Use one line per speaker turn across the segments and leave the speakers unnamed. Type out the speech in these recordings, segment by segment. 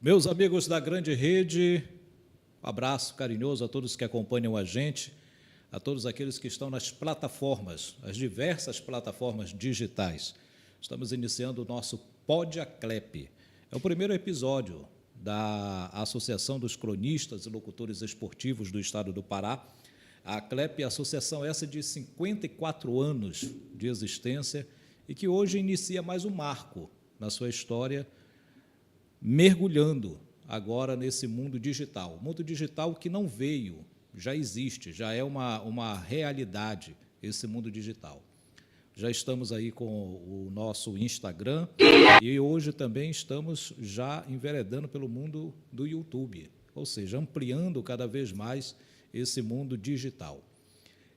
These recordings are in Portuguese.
Meus amigos da grande rede, um abraço carinhoso a todos que acompanham a gente, a todos aqueles que estão nas plataformas, as diversas plataformas digitais. Estamos iniciando o nosso Pod Aclep. É o primeiro episódio da Associação dos Cronistas e Locutores Esportivos do Estado do Pará. A Aclep é a associação essa de 54 anos de existência e que hoje inicia mais um marco na sua história, mergulhando agora nesse mundo digital. Mundo digital que não veio, já existe, já é uma realidade esse mundo digital. Já estamos aí com o nosso Instagram e hoje também estamos já enveredando pelo mundo do YouTube, ou seja, ampliando cada vez mais esse mundo digital.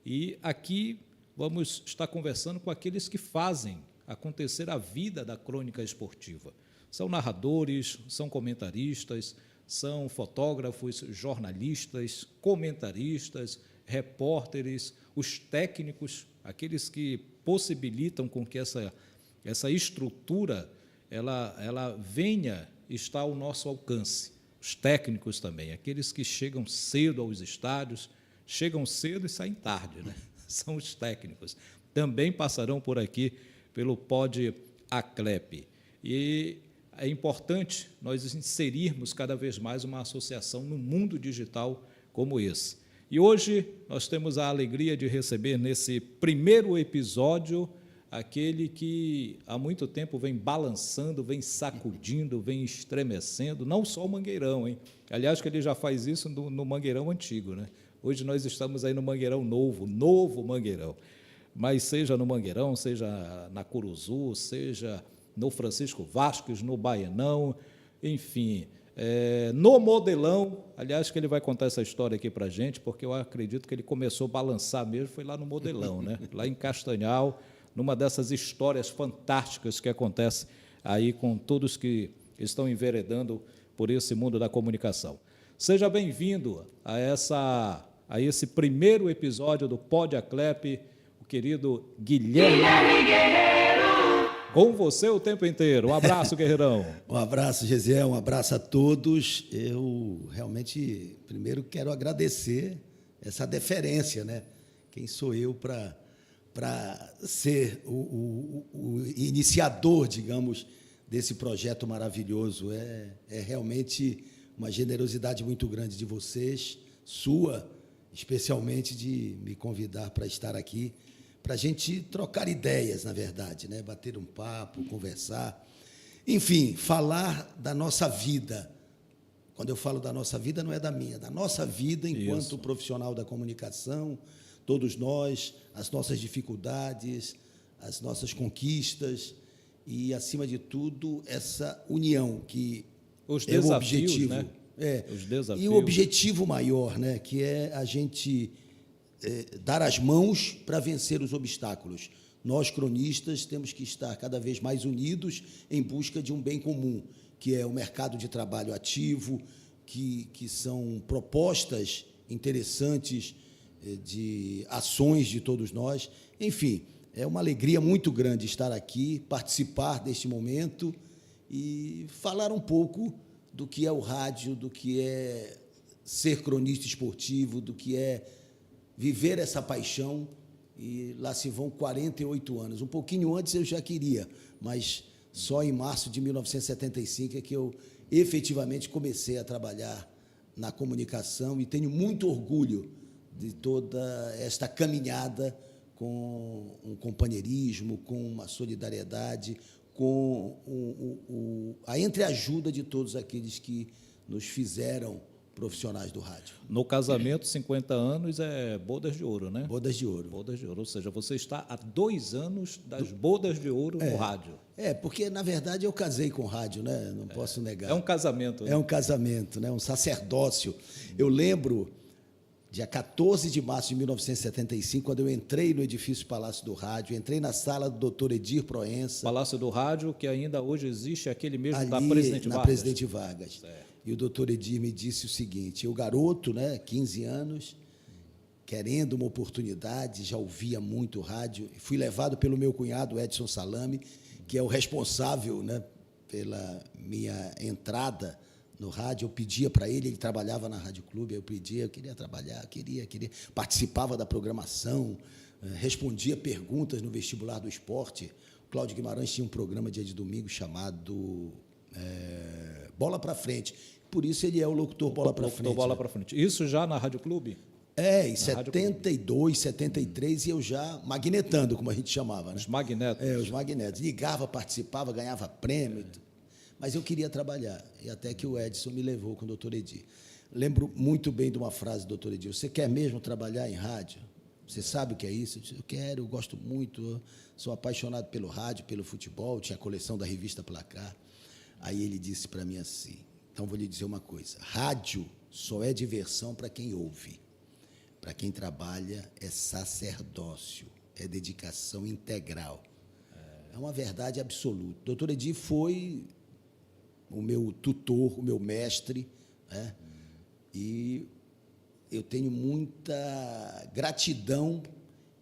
E aqui vamos estar conversando com aqueles que fazem acontecer a vida da crônica esportiva. São narradores, são comentaristas, são fotógrafos, jornalistas, comentaristas, repórteres, os técnicos, aqueles que possibilitam com que essa estrutura ela venha estar ao nosso alcance. Os técnicos também, aqueles que chegam cedo aos estádios, chegam cedo e saem tarde, né? São os técnicos. Também passarão por aqui pelo Pod Aclep. E é importante nós inserirmos cada vez mais uma associação no mundo digital como esse. E hoje nós temos a alegria de receber nesse primeiro episódio aquele que há muito tempo vem balançando, vem sacudindo, vem estremecendo, não só o Mangueirão, hein? Aliás, que ele já faz isso no Mangueirão antigo, né? Hoje nós estamos aí no Mangueirão novo Mangueirão. Mas seja no Mangueirão, seja na Curuzu, seja no Francisco Vasques, no Baenão, enfim, no Modelão. Aliás, que ele vai contar essa história aqui para a gente, porque eu acredito que ele começou a balançar mesmo, foi lá no Modelão, né? Lá em Castanhal, numa dessas histórias fantásticas que acontece aí com todos que estão enveredando por esse mundo da comunicação. Seja bem-vindo a esse primeiro episódio do Pod Aclep, o querido Guilherme Guerreiro. Com você o tempo inteiro. Um abraço, Guerreirão.
Um abraço, Gesiel, um abraço a todos. Eu realmente, primeiro, quero agradecer essa deferência, né? Quem sou eu para ser o iniciador, digamos, desse projeto maravilhoso? É realmente uma generosidade muito grande de vocês, sua, especialmente, de me convidar para estar aqui, para a gente trocar ideias, na verdade, né? Bater um papo, conversar, enfim, falar da nossa vida. Quando eu falo da nossa vida, não é da minha, da nossa vida enquanto
Isso.
Profissional da comunicação, todos nós, as nossas dificuldades, as nossas conquistas e, acima de tudo, essa união que
Os
é o
desafios,
objetivo.
né? Os desafios.
E o objetivo maior, né? Que é a gente dar as mãos para vencer os obstáculos. Nós, cronistas, temos que estar cada vez mais unidos em busca de um bem comum, que é o mercado de trabalho ativo, que são propostas interessantes de ações de todos nós. Enfim, é uma alegria muito grande estar aqui, participar deste momento e falar um pouco do que é o rádio, do que é ser cronista esportivo, do que é viver essa paixão. E lá se vão 48 anos. Um pouquinho antes eu já queria, mas só em março de 1975 é que eu efetivamente comecei a trabalhar na comunicação e tenho muito orgulho de toda esta caminhada com um companheirismo, com uma solidariedade, com a entreajuda de todos aqueles que nos fizeram profissionais do rádio.
No casamento, 50 anos é bodas de ouro, né?
Bodas de ouro.
Bodas de ouro, ou seja, você está há 2 anos das bodas de ouro no rádio.
Porque, na verdade, eu casei com rádio, né? Não posso negar.
É um casamento, né?
É um casamento, né? Um sacerdócio. Eu lembro, dia 14 de março de 1975, quando eu entrei no edifício Palácio do Rádio, entrei na sala do Dr. Edir Proença.
Palácio do Rádio, que ainda hoje existe, aquele mesmo
ali,
da Presidente
na
Vargas.
Presidente Vargas.
Certo.
E o doutor Edir me disse o seguinte: eu, garoto, né, 15 anos, querendo uma oportunidade, já ouvia muito rádio, fui levado pelo meu cunhado Edson Salame, que é o responsável, né, pela minha entrada no rádio, eu pedia para ele trabalhava na Rádio Clube, eu queria trabalhar, queria, participava da programação, respondia perguntas no vestibular do esporte. O Cláudio Guimarães tinha um programa dia de domingo chamado Bola para Frente. Por isso ele é o locutor Bola para Frente.
Bola para Frente. Isso já na Rádio Clube?
Em 72, 73, e eu já magnetando, como a gente chamava. Né?
Os magnetos.
Os magnetos. Ligava, participava, ganhava prêmio. Mas eu queria trabalhar. E até que o Edson me levou com o doutor Edir. Lembro muito bem de uma frase do doutor Edir: você quer mesmo trabalhar em rádio? Você sabe o que é isso? Eu disse: eu quero, eu gosto muito, eu sou apaixonado pelo rádio, pelo futebol, tinha a coleção da revista Placar. Aí ele disse para mim assim: então vou lhe dizer uma coisa, rádio só é diversão para quem ouve. Para quem trabalha é sacerdócio, é dedicação integral. É uma verdade absoluta. O doutor Edir foi o meu tutor, o meu mestre, né? E eu tenho muita gratidão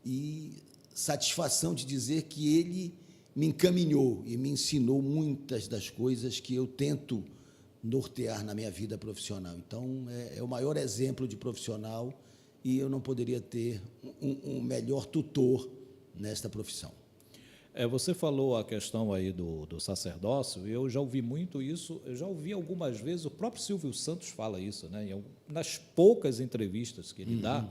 e satisfação de dizer que ele me encaminhou e me ensinou muitas das coisas que eu tento nortear na minha vida profissional. Então, é o maior exemplo de profissional e eu não poderia ter um melhor tutor nesta profissão.
Você falou a questão aí do sacerdócio, eu já ouvi muito isso, eu já ouvi algumas vezes, o próprio Silvio Santos fala isso, né? Nas poucas entrevistas que ele dá,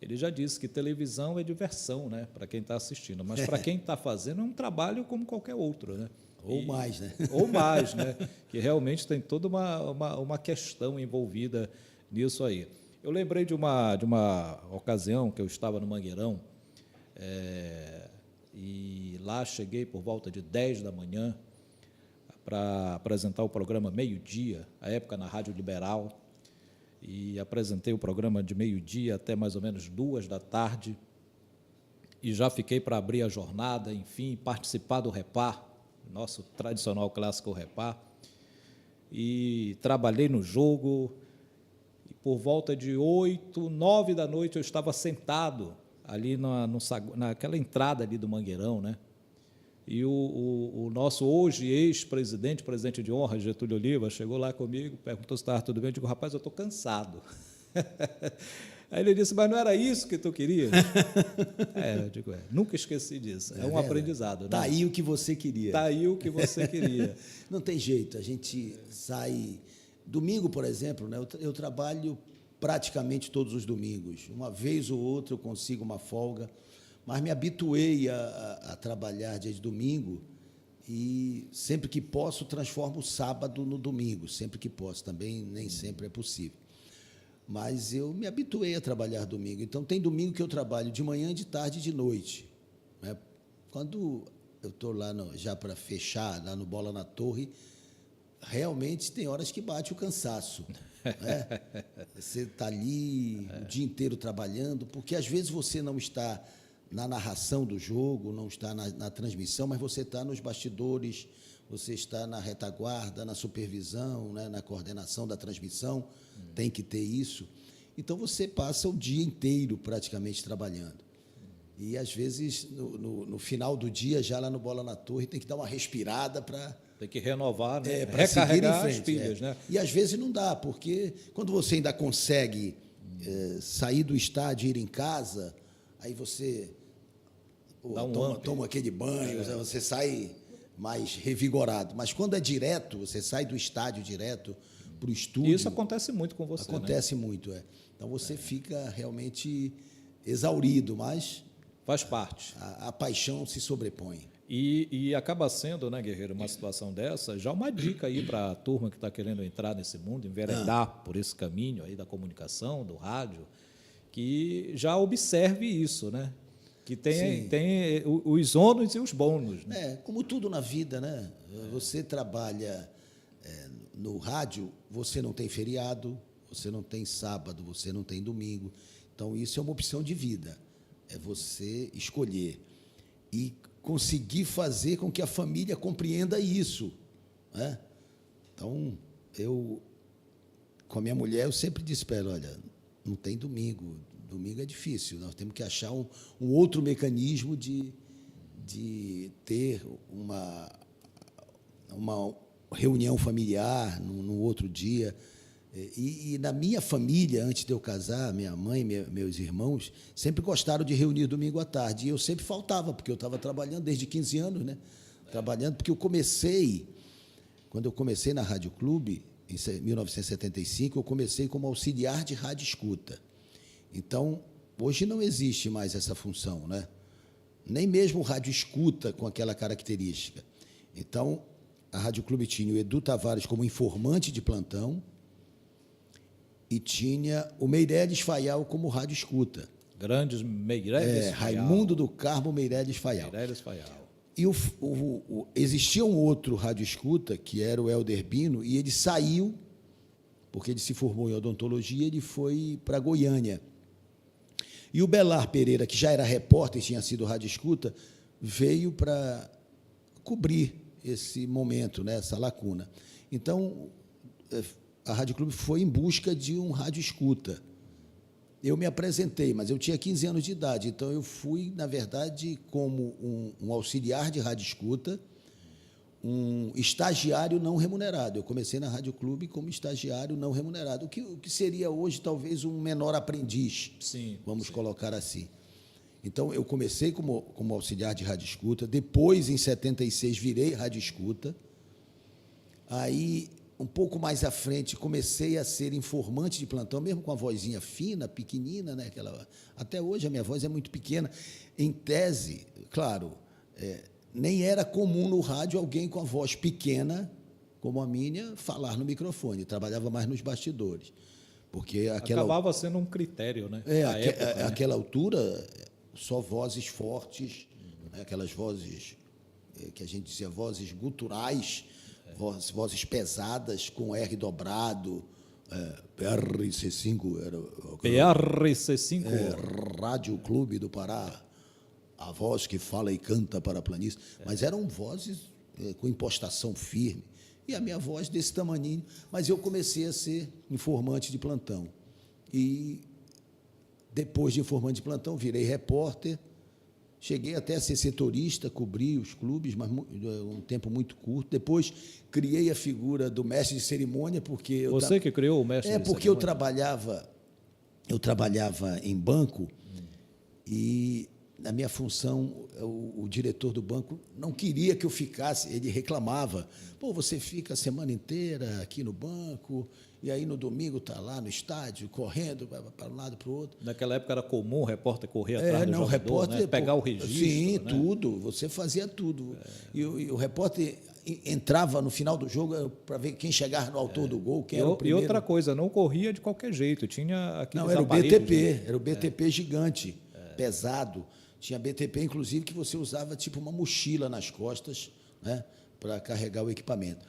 ele já disse que televisão é diversão, né, para quem está assistindo, mas para quem está fazendo é um trabalho como qualquer outro, né?
Ou mais, né?
Ou mais, né? Que realmente tem toda uma questão envolvida nisso aí. Eu lembrei de uma ocasião que eu estava no Mangueirão, e lá cheguei por volta de 10 da manhã para apresentar o programa Meio-Dia, à época na Rádio Liberal, e apresentei o programa de meio-dia até mais ou menos 2 da tarde, e já fiquei para abrir a jornada, enfim, participar do Repar, nosso tradicional clássico Repar, e trabalhei no jogo, e por volta de 8, 9 da noite eu estava sentado ali naquela entrada ali do Mangueirão, né? E o nosso hoje ex-presidente, presidente de honra, Getúlio Oliva, chegou lá comigo, perguntou se estava tudo bem. Eu digo: rapaz, eu estou cansado. Aí ele disse: mas não era isso que tu queria? Eu digo: nunca esqueci disso. É um aprendizado.
Está aí o que você queria.
Está aí o que você queria.
Não tem jeito, a gente sai... Domingo, por exemplo, né, eu trabalho praticamente todos os domingos. Uma vez ou outra eu consigo uma folga, mas me habituei a trabalhar dia de domingo e sempre que posso transformo o sábado no domingo, sempre que posso, também nem sempre é possível. Mas eu me habituei a trabalhar domingo, então tem domingo que eu trabalho de manhã, de tarde e de noite. Né? Quando eu estou lá já para fechar, lá no Bola na Torre, realmente tem horas que bate o cansaço. Né? Você está ali o dia inteiro trabalhando, porque às vezes você não está na narração do jogo, não está na transmissão, mas você está nos bastidores, você está na retaguarda, na supervisão, né, na coordenação da transmissão, tem que ter isso. Então, você passa o dia inteiro praticamente trabalhando. E, às vezes, no final do dia, já lá no Bola na Torre, tem que dar uma respirada para...
Tem que renovar, né?
Recarregar
as pilhas, né?
E às vezes não dá, porque quando você ainda consegue sair do estádio e ir em casa, aí você toma aquele banho, você sai mais revigorado. Mas quando é direto, você sai do estádio direto para o estúdio...
Isso acontece muito com você,
Acontece
né?
muito, Então você fica realmente exaurido, mas...
Faz parte.
A paixão se sobrepõe.
E acaba sendo, né, Guerreiro, uma situação dessa, já uma dica aí para a turma que está querendo entrar nesse mundo, enveredar por esse caminho aí da comunicação, do rádio, que já observe isso, né? Que tem os ônus e os bônus. Né?
Como tudo na vida, né? Você trabalha no rádio, você não tem feriado, você não tem sábado, você não tem domingo. Então, isso é uma opção de vida. É você escolher e conseguir fazer com que a família compreenda isso. Né? Então, com a minha mulher, eu sempre disse para ela: olha, não tem domingo, domingo é difícil, nós temos que achar um outro mecanismo de ter reunião familiar no outro dia. E na minha família, antes de eu casar, minha mãe, meus irmãos, sempre gostaram de reunir domingo à tarde. E eu sempre faltava, porque eu estava trabalhando desde 15 anos, né? Trabalhando, porque quando eu comecei na Rádio Clube, em 1975, eu comecei como auxiliar de rádio escuta. Então, hoje não existe mais essa função, né? Nem mesmo o rádio escuta com aquela característica. Então, a Rádio Clube tinha o Edu Tavares como informante de plantão e tinha o Meirelles Faial como rádio escuta.
Grandes Meirelles Faial.
Raimundo do Carmo Meirelles Faial.
Meirelles Faial.
E existia um outro rádio escuta, que era o Helder Bino, e ele saiu, porque ele se formou em odontologia, ele foi para Goiânia. E o Belar Pereira, que já era repórter e tinha sido rádio escuta, veio para cobrir esse momento, né, essa lacuna. Então, a Rádio Clube foi em busca de um rádio escuta. Eu me apresentei, mas eu tinha 15 anos de idade, então eu fui, na verdade, como um auxiliar de rádio escuta, um estagiário não remunerado. Eu comecei na Rádio Clube como estagiário não remunerado, o que seria hoje talvez um menor aprendiz, vamos colocar assim. Então, eu comecei como auxiliar de rádio escuta, depois, em 76, virei rádio escuta. Aí, um pouco mais à frente, comecei a ser informante de plantão, mesmo com a vozinha fina, pequenina, né? Até hoje a minha voz é muito pequena. Em tese, claro, nem era comum no rádio alguém com a voz pequena, como a minha, falar no microfone. Trabalhava mais nos bastidores. Porque
acabava sendo um critério, né?
Àquela altura, só vozes fortes, né? Aquelas vozes que a gente dizia vozes guturais, vozes pesadas, com R dobrado, PRC5,
PRC5,
Rádio Clube do Pará, a voz que fala e canta para a planície, mas eram vozes com impostação firme, e a minha voz desse tamaninho, mas eu comecei a ser informante de plantão, e depois de informante de plantão, virei repórter, cheguei até a ser setorista, cobri os clubes, mas um tempo muito curto. Depois criei a figura do mestre de cerimônia, porque
você que criou o mestre de cerimônia?
Porque eu trabalhava em banco e na minha função o diretor do banco não queria que eu ficasse, ele reclamava: pô, você fica a semana inteira aqui no banco e aí no domingo está lá no estádio, correndo para um lado e para o outro.
Naquela época era comum o repórter correr atrás do jogador, repórter, né? Pegar o registro.
Sim,
né?
Tudo, você fazia tudo. E o repórter entrava no final do jogo para ver quem chegava no autor do gol, quem era o primeiro.
E outra coisa, não corria de qualquer jeito, tinha aqueles
Não, era
aparelhos,
o BTP gigante, pesado. Tinha BTP, inclusive, que você usava tipo uma mochila nas costas, né, para carregar o equipamento.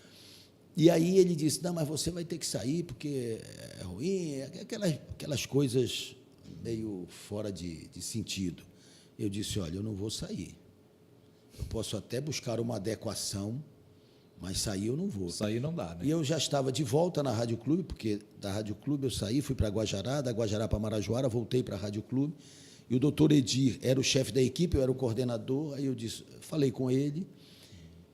E aí ele disse: não, mas você vai ter que sair porque é ruim, aquelas coisas meio fora de sentido. Eu disse: olha, eu não vou sair. Eu posso até buscar uma adequação, mas sair eu não vou.
Sair não dá, né?
E eu já estava de volta na Rádio Clube, porque da Rádio Clube eu saí, fui para Guajará, da Guajará para Marajoara, voltei para a Rádio Clube, e o doutor Edir era o chefe da equipe, eu era o coordenador, aí eu disse, falei com ele,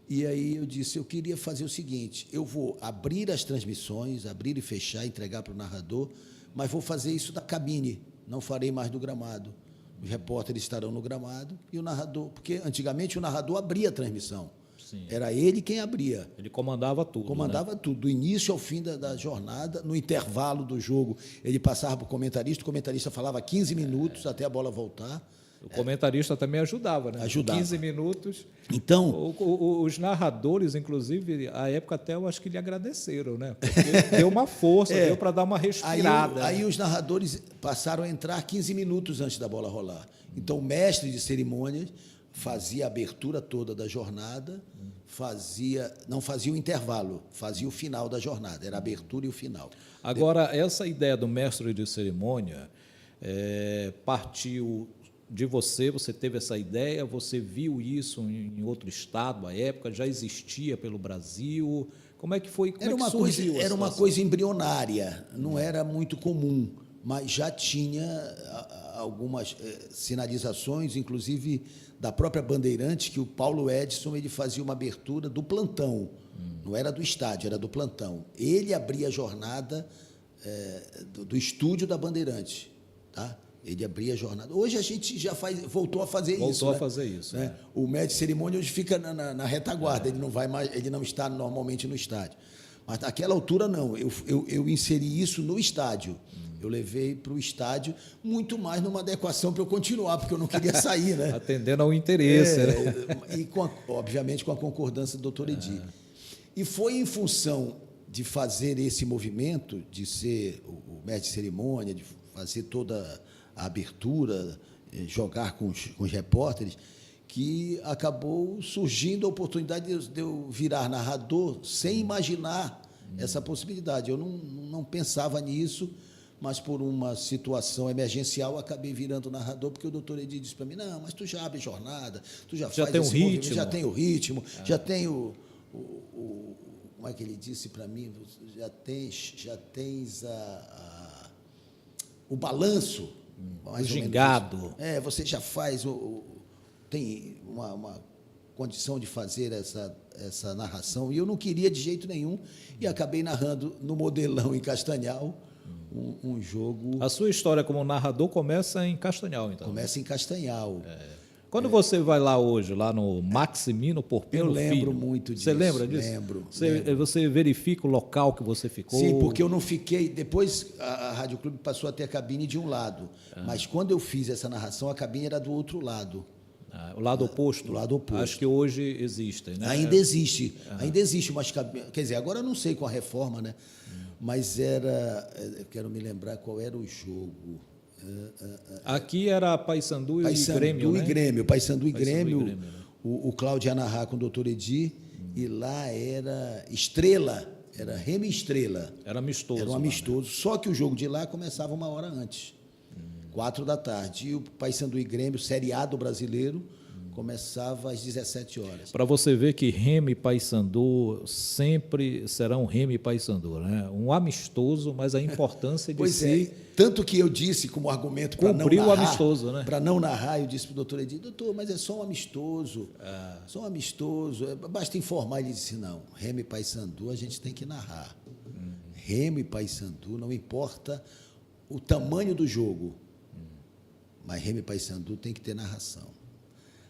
e aí eu disse: eu queria fazer o seguinte, eu vou abrir as transmissões, abrir e fechar, entregar para o narrador, mas vou fazer isso da cabine, não farei mais do gramado. Os repórteres estarão no gramado e o narrador, porque antigamente o narrador abria a transmissão. Sim. Era ele quem abria.
Ele comandava tudo.
Comandava, né? Tudo, do início ao fim da jornada. No intervalo do jogo, ele passava para o comentarista falava 15 minutos até a bola voltar.
O comentarista também ajudava, né?
Ajudava.
15 minutos.
Então,
os narradores, inclusive, à época até eu acho que lhe agradeceram, né? Porque deu uma força, deu para dar uma respirada.
Aí os narradores passaram a entrar 15 minutos antes da bola rolar. Então, o mestre de cerimônias fazia a abertura toda da jornada, não fazia o intervalo, fazia o final da jornada, era a abertura e o final.
Agora, essa ideia do mestre de cerimônia partiu de você teve essa ideia, você viu isso em outro estado, à época, já existia pelo Brasil? Como é que foi? Como
era uma coisa embrionária, não era muito comum, mas já tinha algumas sinalizações, inclusive da própria Bandeirantes, que o Paulo Edson ele fazia uma abertura do plantão, não era do estádio, era do plantão. Ele abria a jornada do estúdio da Bandeirantes, tá? Ele abria a jornada. Hoje a gente já voltou a fazer isso.
Voltou a fazer isso.
Né? O mestre de cerimônia hoje fica na retaguarda, ele não vai mais, ele não está normalmente no estádio. Mas naquela altura não, eu inseri isso no estádio. Eu levei para o estádio muito mais numa adequação para eu continuar, porque eu não queria sair, né?
Atendendo ao interesse, né?
E obviamente com a concordância do doutor Edi. E foi em função de fazer esse movimento, de ser o mestre de cerimônia, de fazer toda a abertura, jogar com os repórteres, que acabou surgindo a oportunidade de eu virar narrador sem imaginar essa possibilidade. Eu não pensava nisso, mas por uma situação emergencial acabei virando narrador, porque o doutor Edi disse para mim, não, mas tu já abre jornada, tu já faz
tem
esse
um ritmo.
movimento, já tem o ritmo, já tem como é que ele disse para mim, já tens o balanço,
o gingado.
Você já faz, tem uma condição de fazer essa narração, e eu não queria de jeito nenhum, e acabei narrando no Modelão, em Castanhal, um jogo...
A sua história como narrador começa em Castanhal, então?
Começa em Castanhal.
Quando você vai lá hoje, lá no Maximino Porpino Filho...
Eu lembro muito disso.
Você lembra disso?
Lembro.
Você verifica o local que você ficou?
Sim, porque eu não fiquei... Depois a Rádio Clube passou a ter a cabine de um lado, mas quando eu fiz essa narração, a cabine era do outro lado.
O lado oposto?
Do lado oposto.
Acho que hoje existem, né?
Ainda existe, mas quer dizer, agora eu não sei com a reforma, né? Mas eu quero me lembrar qual era o jogo.
Aqui era Paysandu e Grêmio, né?
Paysandu e Grêmio.
Né?
O Cláudio ia narrar com o doutor Edi, e lá era Estrela, era Remo e Estrela.
Era amistoso.
Era um amistoso, só que o jogo de lá começava 1 hora antes, 4h. E o Paysandu e Grêmio, Série A do Brasileiro, começava às 17 horas.
Para você ver que Remo e Paysandu sempre serão Remo e Paysandu, né? Um amistoso, mas a importância de
tanto que eu disse como argumento para não narrar,
o amistoso, né?
Para não narrar, eu disse para o doutor Edi, doutor, mas é só um amistoso, só um amistoso, basta informar. Ele disse, não, Remo e Paysandu a gente tem que narrar. Remo e Paysandu, não importa o tamanho do jogo, mas Remo e Paysandu tem que ter narração.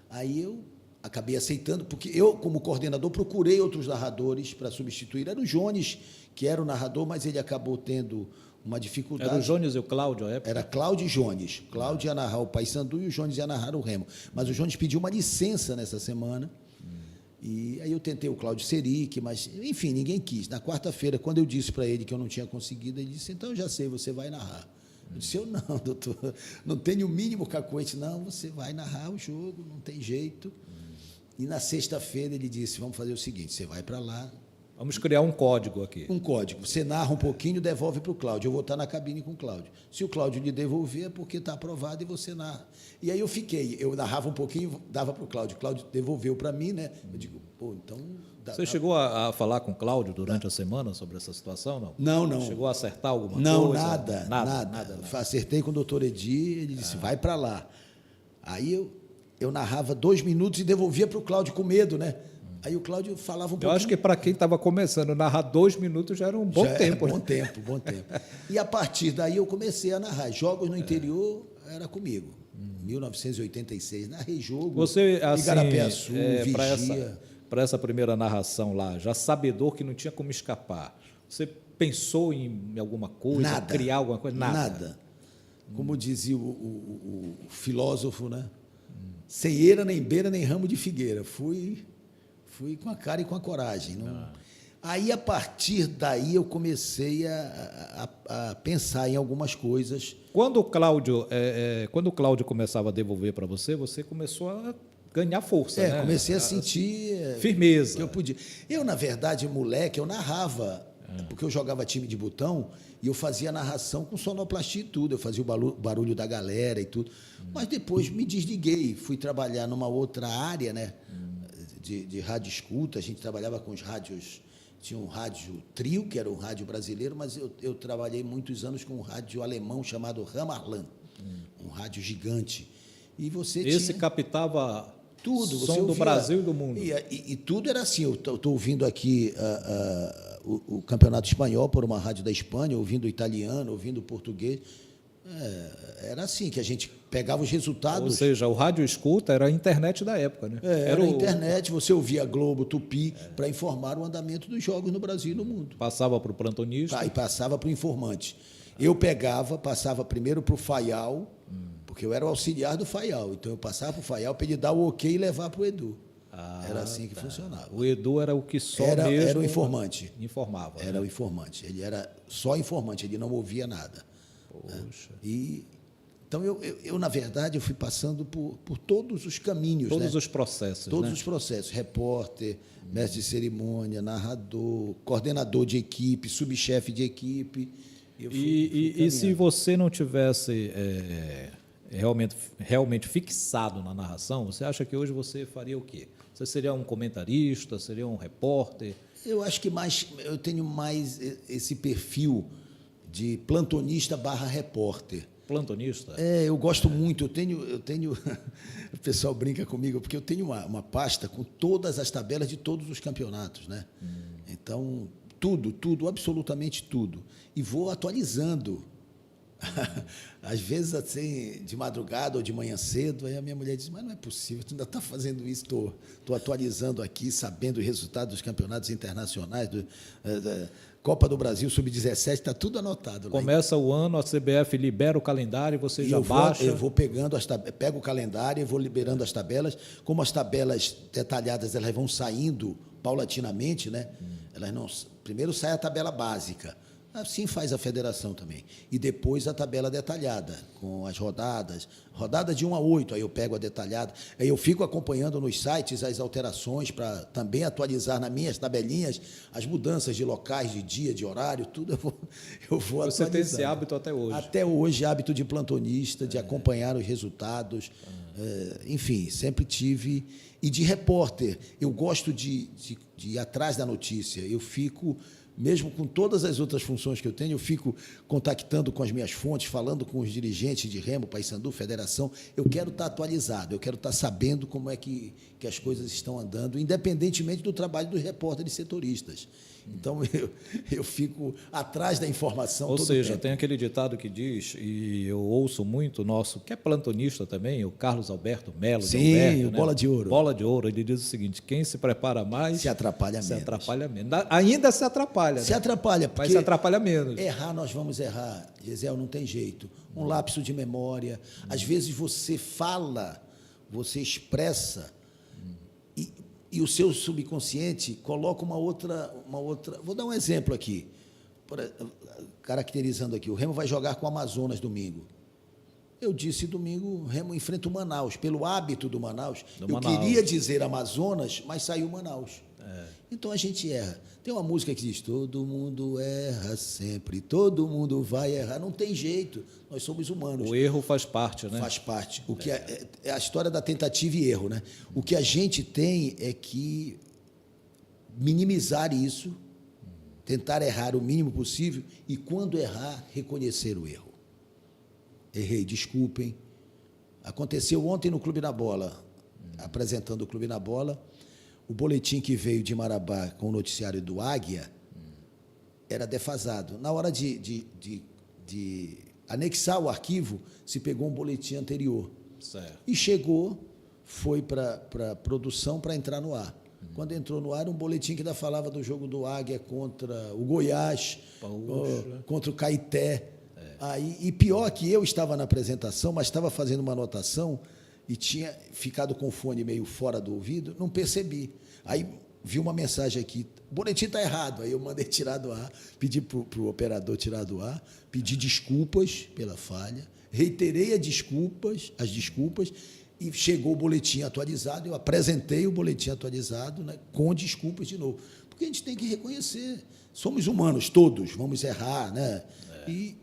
Aí eu acabei aceitando, porque eu, como coordenador, procurei outros narradores para substituir. Era o Jones, que era o narrador, mas ele acabou tendo uma dificuldade.
Era o Jones e o Cláudio, à época?
Era Cláudio e Jones. Cláudio ia narrar o Paysandu e o Jones ia narrar o Remo. Mas o Jones pediu uma licença nessa semana, e aí eu tentei o Cláudio Seric, mas, enfim, ninguém quis. Na quarta-feira, quando eu disse para ele que eu não tinha conseguido, ele disse, então, eu já sei, você vai narrar. Eu disse, eu não, doutor, não tenho o mínimo cacoete. Não, você vai narrar o jogo, não tem jeito. E na sexta-feira ele disse, vamos fazer o seguinte, você vai para lá.
Vamos criar um código aqui.
Um código. Você narra um pouquinho, devolve para o Cláudio. Eu vou estar na cabine com o Cláudio. Se o Cláudio lhe devolver, é porque está aprovado e você narra. E aí eu narrava um pouquinho, dava para o Cláudio. O Cláudio devolveu para mim, né? Eu digo, então...
Você chegou a falar com o Cláudio durante a semana sobre essa situação, não?
Não.
Chegou a acertar alguma coisa?
Não, nada. Acertei com o doutor Edi, ele disse, vai para lá. Aí eu narrava 2 minutos e devolvia para o Cláudio com medo, né? Aí o Cláudio falava um pouquinho.
Eu acho que para quem estava começando a narrar 2 minutos já era um bom tempo.
Bom tempo. E a partir daí eu comecei a narrar. Jogos no interior era comigo. 1986, narrei jogo.
Você, assim,
Igarapé-Açu, Vigia.
Para essa primeira narração lá, já sabedor que não tinha como escapar, você pensou em alguma coisa, criar alguma coisa?
Nada. Como dizia o filósofo, né? Sem eira, nem beira, nem ramo de figueira. Fui com a cara e com a coragem. Aí, a partir daí, eu comecei a pensar em algumas coisas.
Quando o Cláudio começava a devolver para você, você começou a ganhar força, né?
Comecei a sentir
firmeza.
Que eu podia. Eu, na verdade, moleque, eu narrava, porque eu jogava time de botão e eu fazia narração com sonoplastia e tudo. Eu fazia o barulho da galera e tudo. Mas depois me desliguei, fui trabalhar numa outra área, né? De rádio escuta. A gente trabalhava com os rádios tinha um rádio Trio, que era um rádio brasileiro, mas eu trabalhei muitos anos com um rádio alemão chamado Hammarland, um rádio gigante. E você
Esse
tinha
captava
tudo, você
som do
ouvia,
Brasil e do mundo.
E tudo era assim. Eu estou ouvindo aqui o campeonato espanhol por uma rádio da Espanha, ouvindo o italiano, ouvindo o português. Era assim que a gente pegava os resultados.
Ou seja, o rádio escuta era a internet da época, né?
Era a internet, você ouvia Globo, Tupi, para informar o andamento dos jogos no Brasil e no mundo.
Passava para o plantonista.
E passava para o informante. Eu passava primeiro para o Faial, porque eu era o auxiliar do Faial. Então eu passava para o Faial para ele dar o ok e levar para o Edu. Era assim que funcionava.
O Edu era o que só
era
mesmo
o informante.
Informava.
Era o informante. Ele era só informante, ele não ouvia nada.
Poxa.
Então, eu, na verdade, eu fui passando por todos os caminhos.
Todos os processos.
Todos os processos. Repórter, mestre de cerimônia, narrador, coordenador de equipe, subchefe de equipe.
E se você não tivesse realmente fixado na narração, você acha que hoje você faria o quê? Você seria um comentarista, seria um repórter?
Eu acho que eu tenho mais esse perfil de plantonista / repórter.
Plantonista?
Eu gosto muito. Eu tenho o pessoal brinca comigo, porque eu tenho uma pasta com todas as tabelas de todos os campeonatos, né? Então, tudo, absolutamente tudo. E vou atualizando. Às vezes, assim, de madrugada ou de manhã cedo, aí a minha mulher diz, mas não é possível, tu ainda está fazendo isso, estou atualizando aqui, sabendo o resultado dos campeonatos internacionais, da Copa do Brasil, Sub-17, está tudo anotado.
Começa o ano, a CBF libera o calendário e você já baixa.
Eu vou pegando pego o calendário e vou liberando as tabelas. Como as tabelas detalhadas elas vão saindo paulatinamente, né? Elas não. Primeiro sai a tabela básica. Assim faz a federação também. E depois a tabela detalhada, com as rodadas. Rodada de 1 a 8, aí eu pego a detalhada. Aí eu fico acompanhando nos sites as alterações para também atualizar nas minhas tabelinhas as mudanças de locais, de dia, de horário, tudo eu vou atualizando.
Você tem esse hábito até hoje?
Até hoje, hábito de plantonista, de acompanhar os resultados. Enfim, sempre tive. E de repórter, eu gosto de ir atrás da notícia. Eu fico... Mesmo com todas as outras funções que eu tenho, eu fico contactando com as minhas fontes, falando com os dirigentes de Remo, Paysandu, Federação. Eu quero estar atualizado, eu quero estar sabendo como é que as coisas estão andando, independentemente do trabalho dos repórteres setoristas. Então, eu fico atrás da informação todo o tempo.
Ou seja, tem aquele ditado que diz, e eu ouço muito o nosso, que é plantonista também, o Carlos Alberto Melo.
Sim,
Alberto,
o Bola de Ouro.
Bola de Ouro. Ele diz o seguinte, quem se prepara mais...
Se atrapalha menos.
Se atrapalha menos. Ainda se atrapalha.
Se atrapalha, porque...
Mas se atrapalha menos.
Errar, nós vamos errar. Gisele, não tem jeito. Um lapso de memória. Às vezes você fala, você expressa... E o seu subconsciente coloca uma outra. Vou dar um exemplo aqui, caracterizando aqui. O Remo vai jogar com o Amazonas domingo. Eu disse domingo, o Remo enfrenta o Manaus. Pelo hábito do Manaus, queria dizer Amazonas, mas saiu Manaus. Então a gente erra. Tem uma música que diz: todo mundo erra sempre, todo mundo vai errar. Não tem jeito, nós somos humanos.
O erro faz parte, né?
Faz parte. O que é a história da tentativa e erro, né? O que a gente tem é que minimizar isso, tentar errar o mínimo possível e, quando errar, reconhecer o erro. Errei, desculpem. Aconteceu ontem no Clube na Bola, apresentando o Clube na Bola. O boletim que veio de Marabá com o noticiário do Águia era defasado. Na hora de anexar o arquivo, se pegou um boletim anterior.
Certo.
E chegou, foi para a produção para entrar no ar. Quando entrou no ar, era um boletim que ainda falava do jogo do Águia contra o Goiás, contra o Caeté. Aí, e pior que eu estava na apresentação, mas estava fazendo uma anotação e tinha ficado com o fone meio fora do ouvido, não percebi. Aí vi uma mensagem aqui, o boletim está errado. Aí eu mandei tirar do ar, pedi para o operador tirar do ar, pedi desculpas pela falha, reiterei as desculpas, e chegou o boletim atualizado, eu apresentei o boletim atualizado, né, com desculpas de novo. Porque a gente tem que reconhecer, somos humanos todos, vamos errar, né? E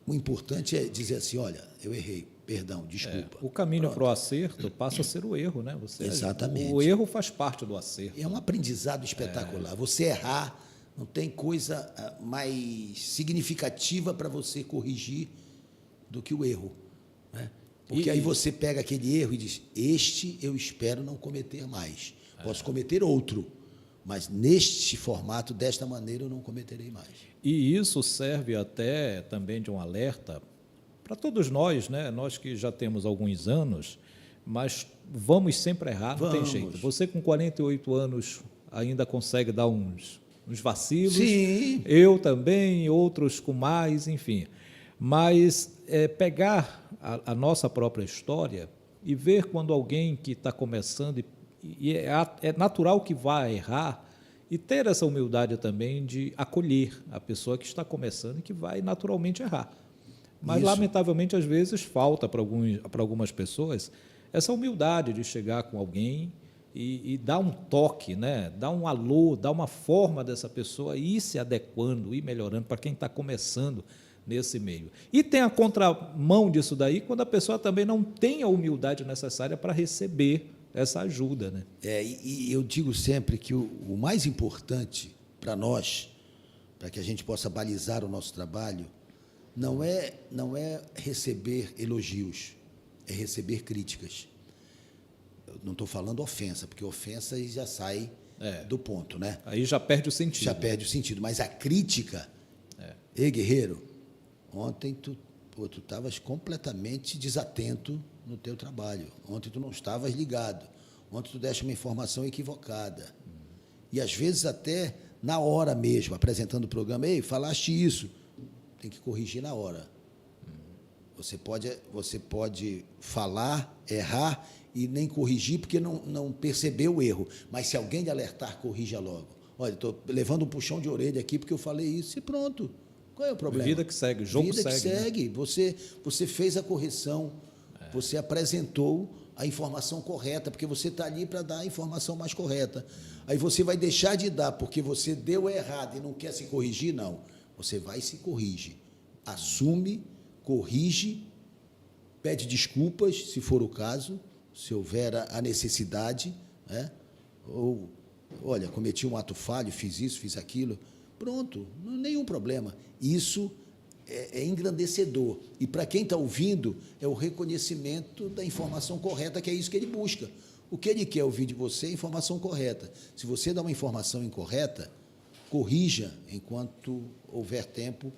o importante é dizer assim, olha, eu errei. Perdão, desculpa.
O caminho para o acerto passa a ser o erro, né?
Exatamente.
O erro faz parte do acerto.
É um aprendizado espetacular. Você errar, Não tem coisa mais significativa para você corrigir do que o erro, né? Porque aí você pega aquele erro e diz: este eu espero não cometer mais. Posso cometer outro, mas neste formato, desta maneira, eu não cometerei mais.
E isso serve até também de um alerta para todos nós, né? Nós que já temos alguns anos, mas vamos sempre errar, não tem jeito. Você com 48 anos ainda consegue dar uns vacilos.
Sim.
Eu também, outros com mais, enfim. Mas pegar a nossa própria história e ver quando alguém que está começando, e é natural que vá errar, e ter essa humildade também de acolher a pessoa que está começando e que vai naturalmente errar. Mas, lamentavelmente, às vezes, falta para algumas pessoas essa humildade de chegar com alguém e dar um toque, né? Dar um alô, dar uma forma dessa pessoa ir se adequando, ir melhorando para quem está começando nesse meio. E tem a contramão disso daí, quando a pessoa também não tem a humildade necessária para receber essa ajuda, né?
E eu digo sempre que o mais importante para nós, para que a gente possa balizar o nosso trabalho, não é receber elogios, é receber críticas. Eu não estou falando ofensa, porque ofensa já sai do ponto, né?
Aí já perde o sentido.
Já perde o sentido. Mas a crítica, ei, guerreiro, ontem tu estavas completamente desatento no teu trabalho. Ontem tu não estavas ligado. Ontem tu deste uma informação equivocada. E, às vezes, até na hora mesmo, apresentando o programa, ei, falaste isso. Tem que corrigir na hora. Você pode falar, errar e nem corrigir porque não percebeu o erro. Mas, se alguém lhe alertar, corrija logo. Olha, estou levando um puxão de orelha aqui porque eu falei isso e pronto. Qual é o problema?
Vida que segue, o jogo
Vida
segue.
Que segue. Né? Você fez a correção, você apresentou a informação correta, porque você está ali para dar a informação mais correta. Aí você vai deixar de dar porque você deu errado e não quer se corrigir? Não. Você vai e se corrige. Assume, corrige, pede desculpas, se for o caso, se houver a necessidade, né? Ou, olha, cometi um ato falho, fiz isso, fiz aquilo. Pronto, nenhum problema. Isso é engrandecedor. E, para quem está ouvindo, é o reconhecimento da informação correta, que é isso que ele busca. O que ele quer ouvir de você é a informação correta. Se você dá uma informação incorreta, corrija enquanto houver tempo.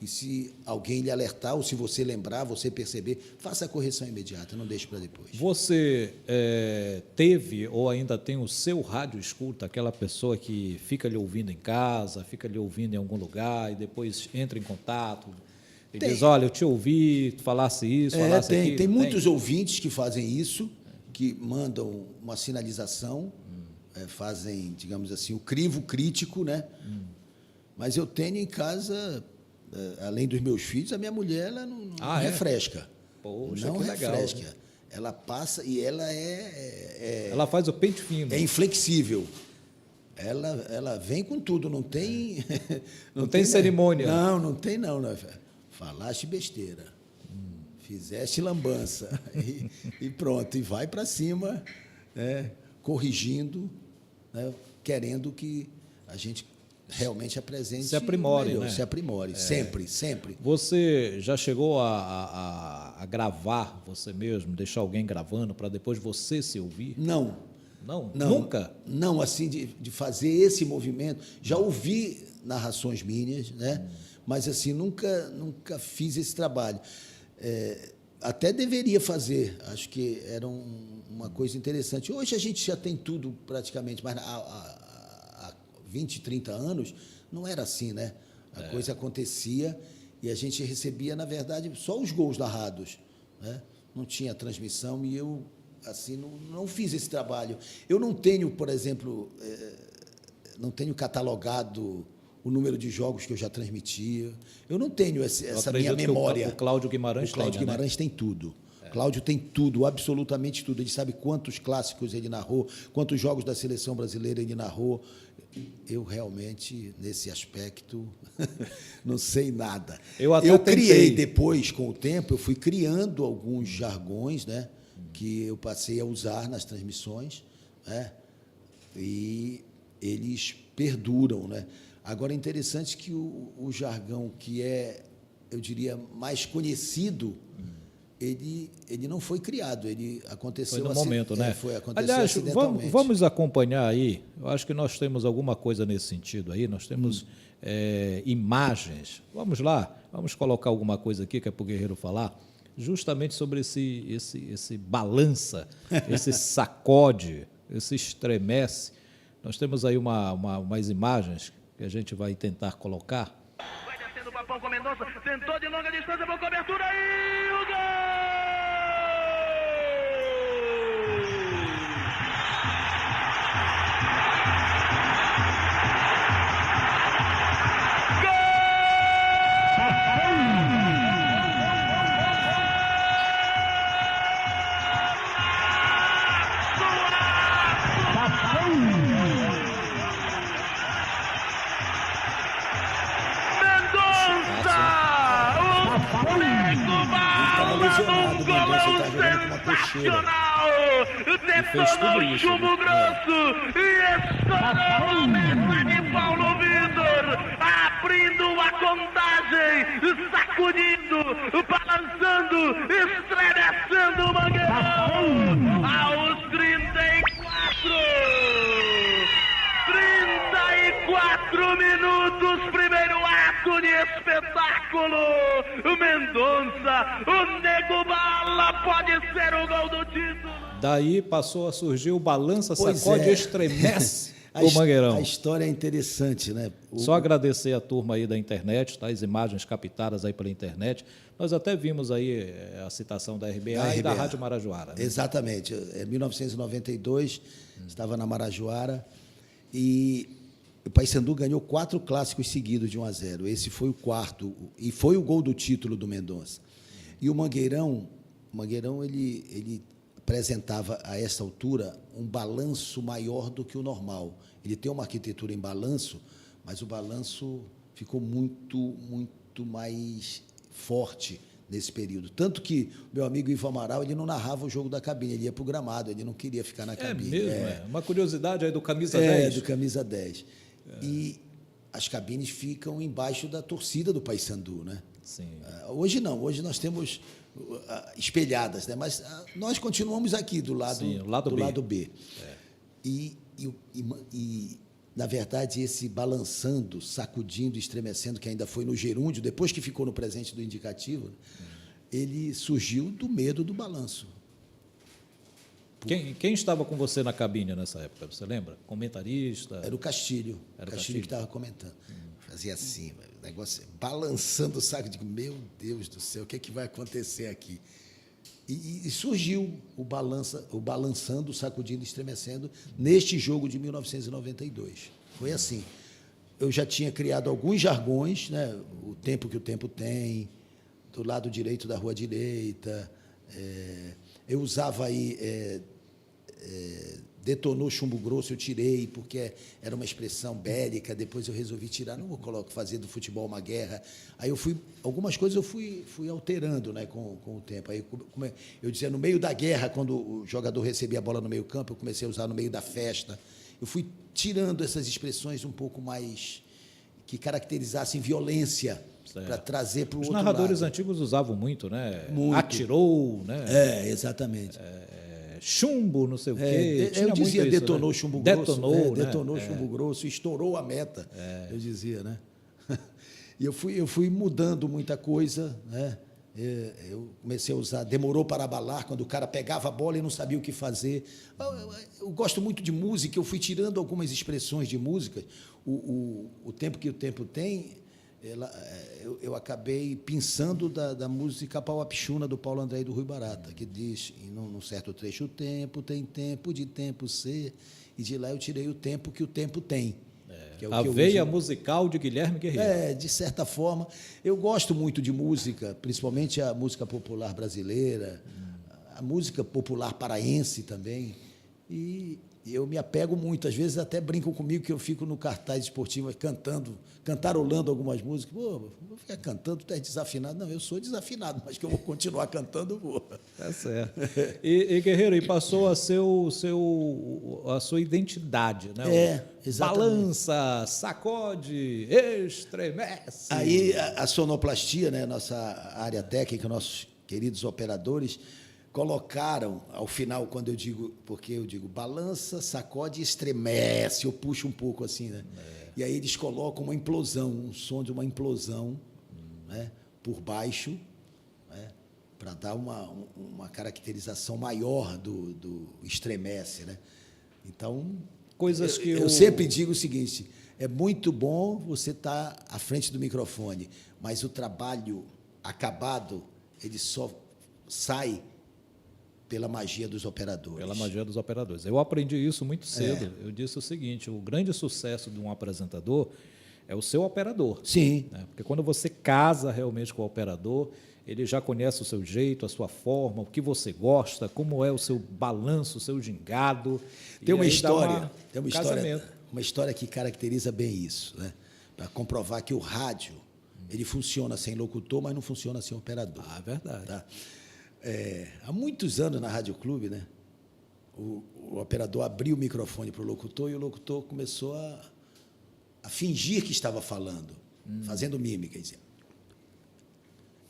E se alguém lhe alertar, ou se você lembrar, você perceber, faça a correção imediata, não deixe para depois.
Você teve ou ainda tem o seu rádio escuta, aquela pessoa que fica lhe ouvindo em casa, fica lhe ouvindo em algum lugar e depois entra em contato e diz, olha, eu te ouvi, tu falasse isso, falasse aquilo.
Tem muitos ouvintes que fazem isso, que mandam uma sinalização, fazem, digamos assim, o crivo crítico, né? Mas eu tenho em casa... além dos meus filhos, a minha mulher ela não refresca.
Poxa,
não
que legal,
refresca.
Né?
Ela passa e ela
ela faz o pente fino.
É inflexível. Ela vem com tudo, não tem...
Não tem cerimônia.
Não tem não. Falaste besteira. Fizeste lambança. E pronto, e vai para cima, né, corrigindo, né, querendo que a gente... realmente apresente
se aprimore,
melhor,
né?
Se aprimore, sempre.
Você já chegou a gravar você mesmo, deixar alguém gravando para depois você se ouvir?
Não.
Nunca?
Não, assim, de fazer esse movimento. Já ouvi narrações minhas, né? Mas assim, nunca fiz esse trabalho. Até deveria fazer, acho que era uma coisa interessante. Hoje a gente já tem tudo praticamente, mas 20, 30 anos, não era assim, né? A coisa acontecia e a gente recebia, na verdade, só os gols narrados, né? Não tinha transmissão e eu, assim, não fiz esse trabalho. Eu não tenho, por exemplo, não tenho catalogado o número de jogos que eu já transmitia. Eu não tenho essa minha memória.
O Cláudio Guimarães tem,
Cláudio Guimarães, né? Tem tudo. Cláudio tem tudo, absolutamente tudo. Ele sabe quantos clássicos ele narrou, quantos jogos da seleção brasileira ele narrou. Eu realmente, nesse aspecto, não sei nada. Eu criei depois, com o tempo, eu fui criando alguns jargões, né, que eu passei a usar nas transmissões, né, e eles perduram, né? Agora, é interessante que o jargão que é, eu diria, mais conhecido, ele não foi criado, ele aconteceu...
Foi no momento, né?
Aconteceu
Aliás,
acidentalmente.
vamos acompanhar aí, eu acho que nós temos alguma coisa nesse sentido aí, nós temos imagens. Vamos lá, vamos colocar alguma coisa aqui que é para o Guerreiro falar, justamente sobre esse balança, esse sacode, esse estremece. Nós temos aí umas imagens que a gente vai tentar colocar.
Vai descendo o Papão com Mendonça, tentou de longa distância, boa cobertura e o gol! Detonou o chumbo grosso e estourou a mesa de Paulo Vitor, abrindo a contagem, sacudindo, balançando, estremecendo o Mangueirão aos 34 minutos, primeiro ato de espetáculo. Mendonça, o Nego Bala, pode ser o gol do título.
Daí passou a surgir o balança, sacode, estremece o Mangueirão.
A história é interessante, né?
Só agradecer a turma aí da internet, tá? As imagens captadas aí pela internet. Nós até vimos aí a citação da RBA e da Rádio Marajoara. Né?
Exatamente. Em 1992, estava na Marajoara e o Paysandu ganhou 4 clássicos seguidos de 1-0. Esse foi o quarto e foi o gol do título do Mendonça. E o Mangueirão ele apresentava a essa altura um balanço maior do que o normal. Ele tem uma arquitetura em balanço, mas o balanço ficou muito mais forte nesse período. Tanto que meu amigo Ivo Amaral, ele não narrava o jogo da cabine, ele ia para o gramado, ele não queria ficar na cabine.
É mesmo, Uma curiosidade aí do Camisa 10.
Do Camisa 10. E as cabines ficam embaixo da torcida do Paysandu, né?
Sim.
Hoje não, hoje nós temos espelhadas, né? Mas nós continuamos aqui do lado,
Sim,
lado B. E, na verdade, esse balançando, sacudindo, estremecendo, que ainda foi no gerúndio, depois que ficou no presente do indicativo, ele surgiu do medo do balanço.
Quem estava com você na cabine nessa época, você lembra? Comentarista?
Era o Castilho. Era o Castilho que estava comentando. Fazia assim, o negócio balançando o saco. Digo, meu Deus do céu, o que é que vai acontecer aqui? E surgiu o balançando, sacudindo, estremecendo neste jogo de 1992. Foi assim. Eu já tinha criado alguns jargões, né? O tempo que o tempo tem, do lado direito da rua direita. Eu usava aí... detonou chumbo grosso, eu tirei, porque era uma expressão bélica, depois eu resolvi tirar, não vou fazer do futebol uma guerra. Aí algumas coisas eu fui alterando, né, com o tempo. Aí eu dizia, no meio da guerra, quando o jogador recebia a bola no meio campo, eu comecei a usar no meio da festa. Eu fui tirando essas expressões um pouco mais que caracterizassem violência, para trazer para o outro lado.
Os narradores antigos usavam muito, né?
Muito.
Atirou, né?
Exatamente.
Chumbo, não sei o quê.
Eu dizia,
muito isso,
detonou
né?
chumbo grosso.
Detonou,
chumbo grosso, estourou a meta, eu dizia, né? E eu fui mudando muita coisa, né? Eu comecei a usar, demorou para abalar, quando o cara pegava a bola e não sabia o que fazer. Eu gosto muito de música, eu fui tirando algumas expressões de música. O tempo que o tempo tem, eu acabei pensando da música Pauapixuna, do Paulo André e do Rui Barata, que diz, num certo trecho, o tempo tem tempo de tempo ser, e de lá eu tirei o tempo que o tempo tem. Que é
a veia musical de Guilherme Guerreiro.
De certa forma. Eu gosto muito de música, principalmente a música popular brasileira, a música popular paraense também. E E eu me apego muito, às vezes até brincam comigo que eu fico no cartaz esportivo cantarolando algumas músicas. Pô, vou ficar cantando, tu é desafinado. Não, eu sou desafinado, mas que eu vou continuar cantando, vou.
Tá certo. E Guerreiro, e passou a ser a sua identidade, né?
Exatamente.
Balança, sacode, estremece.
Aí a sonoplastia, né, nossa área técnica, nossos queridos operadores, colocaram ao final, porque eu digo balança, sacode e estremece, eu puxo um pouco assim, né? E aí eles colocam uma implosão, um som de uma implosão, né, por baixo, né, para dar uma caracterização maior do estremece, né? Então,
Coisas que
eu sempre digo o seguinte: é muito bom você estar à frente do microfone, mas o trabalho acabado, ele só sai pela magia dos operadores.
Pela magia dos operadores. Eu aprendi isso muito cedo. Eu disse o seguinte: o grande sucesso de um apresentador é o seu operador.
Sim.
Né? Porque quando você casa realmente com o operador, ele já conhece o seu jeito, a sua forma, o que você gosta, como é o seu balanço, o seu gingado.
Tem uma história,
casamento.
uma história que caracteriza bem isso, né? Para comprovar que o rádio ele funciona sem locutor, mas não funciona sem operador.
Ah, verdade.
Tá? Há muitos anos na Rádio Clube, né, o operador abriu o microfone para o locutor e o locutor começou a fingir que estava falando, fazendo mímica.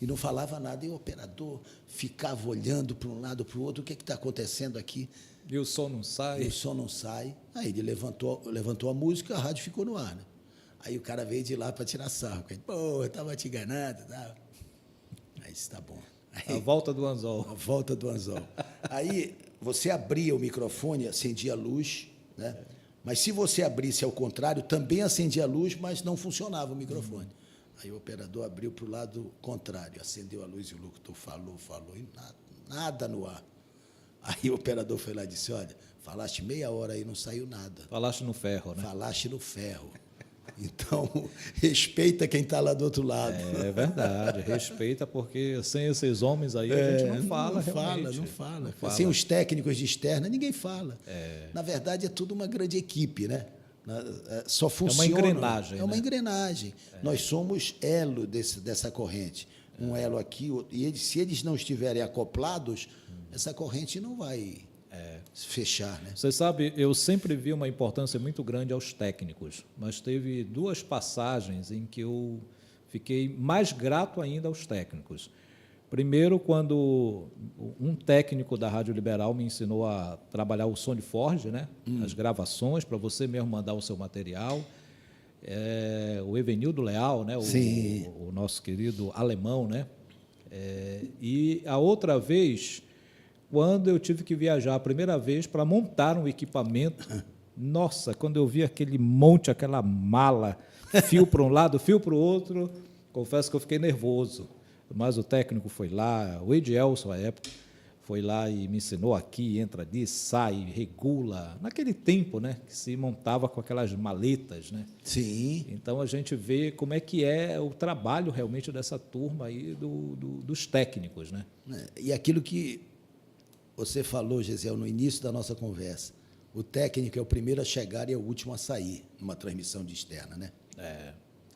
E não falava nada. E o operador ficava olhando para um lado, para o outro, o que está acontecendo aqui?
E o som não sai?
E o som não sai. Aí ele levantou a música, a rádio ficou no ar. Né? Aí o cara veio de lá para tirar sarro. Pô, eu estava te enganando. Tá? Aí disse, tá bom. Aí,
a volta do anzol.
A volta do anzol. Aí você abria o microfone, acendia a luz, né? Mas se você abrisse ao contrário, também acendia a luz, mas não funcionava o microfone. Aí o operador abriu para o lado contrário, acendeu a luz e o locutor falou, e nada no ar. Aí o operador foi lá e disse, olha, falaste meia hora aí, não saiu nada.
Falaste no ferro, né?
Falaste no ferro. Então, respeita quem está lá do outro lado.
É verdade, respeita, porque sem esses homens aí a gente não fala realmente.
Não fala. Sem os técnicos de externa, ninguém fala.
É.
Na verdade, é tudo uma grande equipe, né? Só funciona.
É uma engrenagem.
É uma engrenagem. Nós somos elo dessa corrente. Um elo aqui, e se eles não estiverem acoplados, essa corrente não vai fechar, né?
Você sabe, eu sempre vi uma importância muito grande aos técnicos, mas teve 2 passagens em que eu fiquei mais grato ainda aos técnicos. Primeiro, quando um técnico da Rádio Liberal me ensinou a trabalhar o som de Forge, né? As gravações, para você mesmo mandar o seu material. O Evenildo Leal, né? O nosso querido alemão, né? E a outra vez, quando eu tive que viajar a primeira vez para montar um equipamento, nossa, quando eu vi aquele monte, aquela mala, fio para um lado, fio para o outro, confesso que eu fiquei nervoso. Mas o técnico foi lá, o Edielson, à época, foi lá e me ensinou aqui, entra ali, sai, regula. Naquele tempo, né, que se montava com aquelas maletas, né?
Sim.
Então, a gente vê como é que é o trabalho realmente dessa turma aí dos técnicos, né?
E aquilo que você falou, Gesiel, no início da nossa conversa, o técnico é o primeiro a chegar e é o último a sair numa transmissão de externa, né?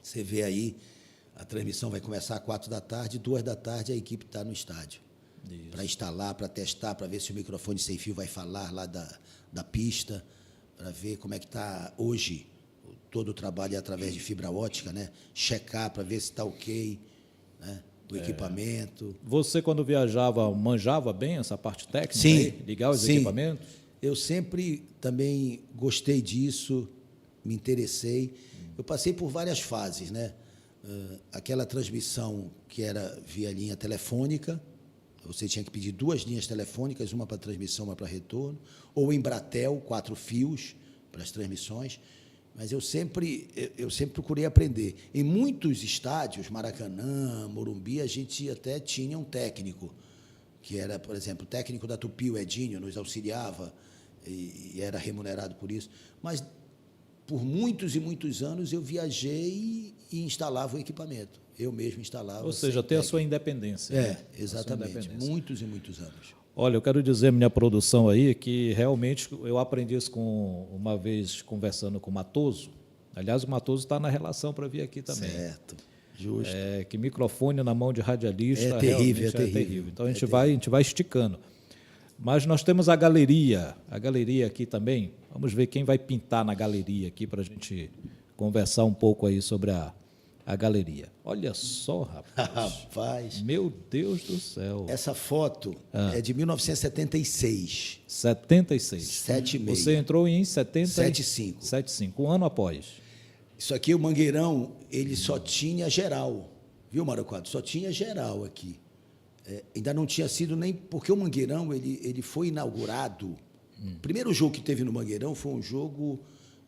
Você vê aí, a transmissão vai começar às 16h, 14h a equipe está no estádio. Para instalar, para testar, para ver se o microfone sem fio vai falar lá da pista, para ver como é que está hoje. Todo o trabalho é através de fibra ótica, né? Checar para ver se está ok, né? O equipamento.
Você, quando viajava, manjava bem essa parte técnica?
Sim.
Aí, ligar os equipamentos?
Eu sempre também gostei disso, me interessei. Eu passei por várias fases, né? Aquela transmissão que era via linha telefônica, você tinha que pedir 2 linhas telefônicas, uma para transmissão, uma para retorno, ou Embratel, 4 fios para as transmissões. Mas eu sempre procurei aprender. Em muitos estádios, Maracanã, Morumbi, a gente até tinha um técnico, que era, por exemplo, o técnico da Tupi, o Edinho, nos auxiliava e era remunerado por isso. Mas, por muitos e muitos anos, eu viajei e instalava o equipamento. Eu mesmo instalava.
Ou seja, ter a sua independência.
Exatamente. Muitos e muitos anos.
Olha, eu quero dizer à minha produção aí que realmente eu aprendi isso uma vez conversando com o Matoso. Aliás, o Matoso está na relação para vir aqui também.
Certo, justo.
Que microfone na mão de radialista
É terrível,
realmente
é terrível.
Então a gente vai esticando. Mas nós temos a galeria aqui também. Vamos ver quem vai pintar na galeria aqui para a gente conversar um pouco aí sobre a galeria. Olha só, rapaz.
Rapaz,
Meu Deus do céu.
essa foto é de 1976.
76.
7,5.
Você entrou em
75.
75, um ano após.
Isso aqui, o Mangueirão, ele só tinha geral. Viu, Mário Quadro? Só tinha geral aqui. Ainda não tinha sido nem... Porque o Mangueirão, ele foi inaugurado... O primeiro jogo que teve no Mangueirão foi um jogo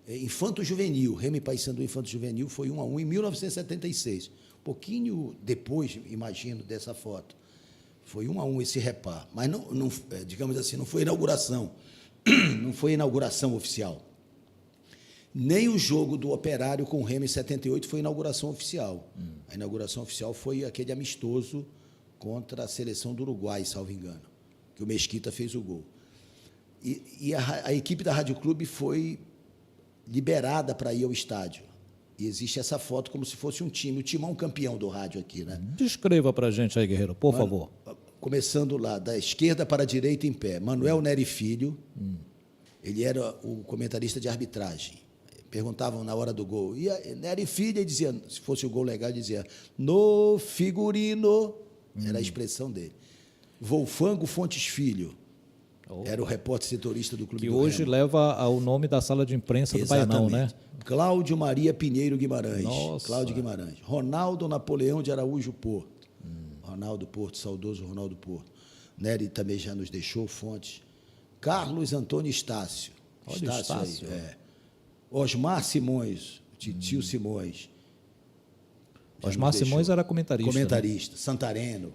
infanto-juvenil. Remo e Paysandu infanto-juvenil foi 1-1 em 1976. Um pouquinho depois, imagino, dessa foto. Foi 1-1 esse repar. Mas, não, digamos assim, não foi inauguração. Não foi inauguração oficial. Nem o jogo do Operário com o Remo em 78 foi inauguração oficial. A inauguração oficial foi aquele amistoso contra a seleção do Uruguai, salvo engano, que o Mesquita fez o gol. E a equipe da Rádio Clube foi liberada para ir ao estádio. E existe essa foto como se fosse um time, o Timão campeão do rádio aqui, né?
Descreva para a gente aí, Guerreiro, por favor.
Começando lá, da esquerda para a direita em pé. Manuel Neri Filho, ele era o comentarista de arbitragem. Perguntavam na hora do gol. E Neri Filho, ele dizia, se fosse o gol legal, ele dizia, no figurino, era a expressão dele. Wolfango Fontes Filho, era o repórter setorista do Clube
Que
do
hoje
Remo.
leva ao nome da sala de imprensa do Baianão, né?
Cláudio Maria Pinheiro Guimarães.
Nossa.
Cláudio Guimarães. Ronaldo Napoleão de Araújo Porto. Ronaldo Porto, saudoso Ronaldo Porto. Nery também já nos deixou, Fontes. Carlos Antônio Estácio.
Olha, Estácio.
Aí, Osmar Simões, Titio Simões. Já
Osmar
nos deixou.
Simões era comentarista.
Comentarista. Santareno.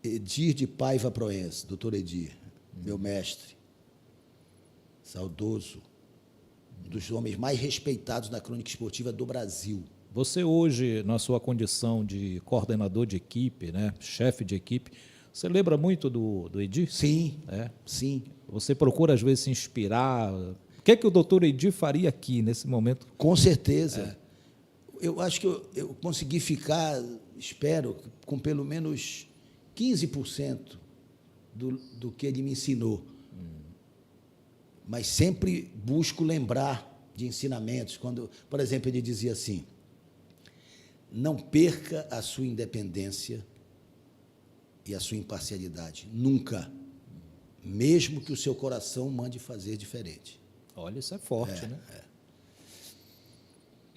Edir de Paiva Proença, doutor Edir, meu mestre. Saudoso. Um dos homens mais respeitados na crônica esportiva do Brasil.
Você hoje, na sua condição de coordenador de equipe, né, chefe de equipe, você lembra muito do Edir?
Sim,
É.
sim.
Você procura, às vezes, se inspirar. O que é que o doutor Edir faria aqui, nesse momento?
Com certeza. Eu acho que eu consegui ficar, espero, com pelo menos 15% do que ele me ensinou. Mas sempre busco lembrar de ensinamentos. Quando, por exemplo, ele dizia assim, não perca a sua independência e a sua imparcialidade. Nunca. Mesmo que o seu coração mande fazer diferente.
Olha, isso é forte, né?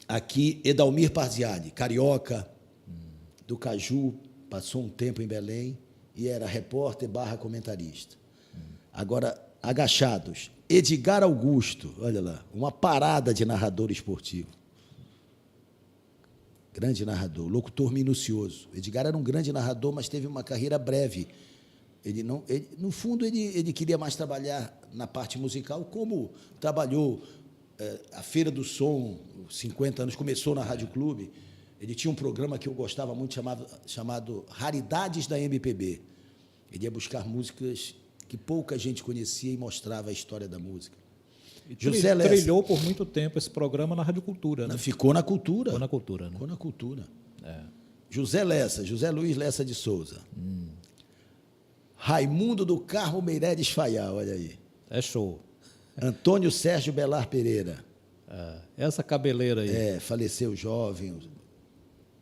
Aqui, Edalmir Parziani, carioca, do Caju, passou um tempo em Belém e era repórter / comentarista. Agora, agachados, Edgar Augusto, olha lá, uma parada de narrador esportivo. Grande narrador, locutor minucioso. Edgar era um grande narrador, mas teve uma carreira breve. No fundo, ele queria mais trabalhar na parte musical, como trabalhou a Feira do Som, 50 anos, começou na Rádio Clube. Ele tinha um programa que eu gostava muito, chamado Raridades da MPB. Ele ia buscar músicas que pouca gente conhecia e mostrava a história da música.
E
José Lessa.
trilhou por muito tempo esse programa na Rádio Cultura, né?
Ficou na cultura.
Ficou na cultura, né?
Ficou na cultura.
É.
José Lessa, José Luiz Lessa de Souza. Raimundo do Carmo Meireles Faial, olha aí.
É show.
Antônio Sérgio Belar Pereira.
Essa cabeleira aí.
Faleceu jovem,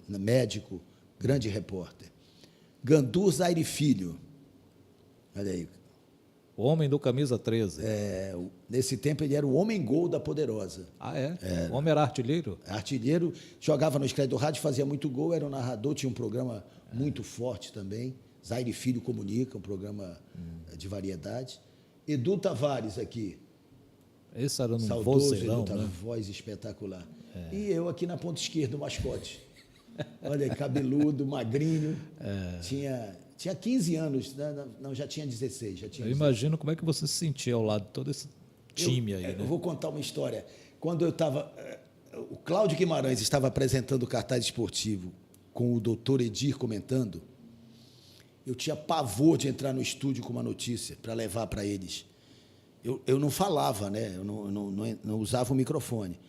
médico, grande repórter. Gandu Zaire Filho. Olha aí.
O homem do camisa 13.
Nesse tempo ele era o homem-gol da Poderosa.
Ah, é? O homem era artilheiro?
Artilheiro, jogava no Escrede do Rádio, fazia muito gol, era um narrador, tinha um programa muito forte também. Zaire Filho Comunica, um programa de variedade. Edu Tavares aqui.
Esse era um
Saudoso
vozeirão,
Edu Tavares,
né?
voz espetacular. E eu aqui na ponta esquerda, o mascote. Olha aí, cabeludo, magrinho. Tinha 15 anos, não, já tinha 16. Já tinha
Eu imagino como é que você se sentia ao lado de todo esse time aí, né?
Eu vou contar uma história. Quando eu estava... O Cláudio Guimarães estava apresentando o cartaz esportivo com o doutor Edir comentando, eu tinha pavor de entrar no estúdio com uma notícia para levar para eles. Eu não falava, né? Eu não usava o microfone.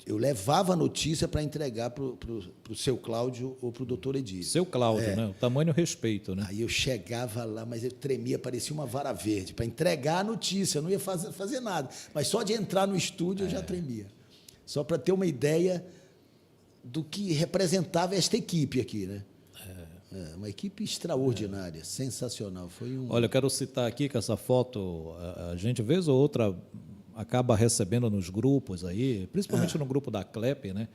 Eu levava a notícia para entregar para o seu Cláudio ou para o doutor Edir.
Seu Cláudio, né? O tamanho e o respeito, né?
Aí eu chegava lá, mas eu tremia, parecia uma vara verde, para entregar a notícia, eu não ia fazer nada. Mas só de entrar no estúdio eu já tremia. Só para ter uma ideia do que representava esta equipe aqui, né? Uma equipe extraordinária, sensacional.
Olha, eu quero citar aqui que essa foto, a gente, vez ou outra, acaba recebendo nos grupos aí, principalmente no grupo da CLEP, né?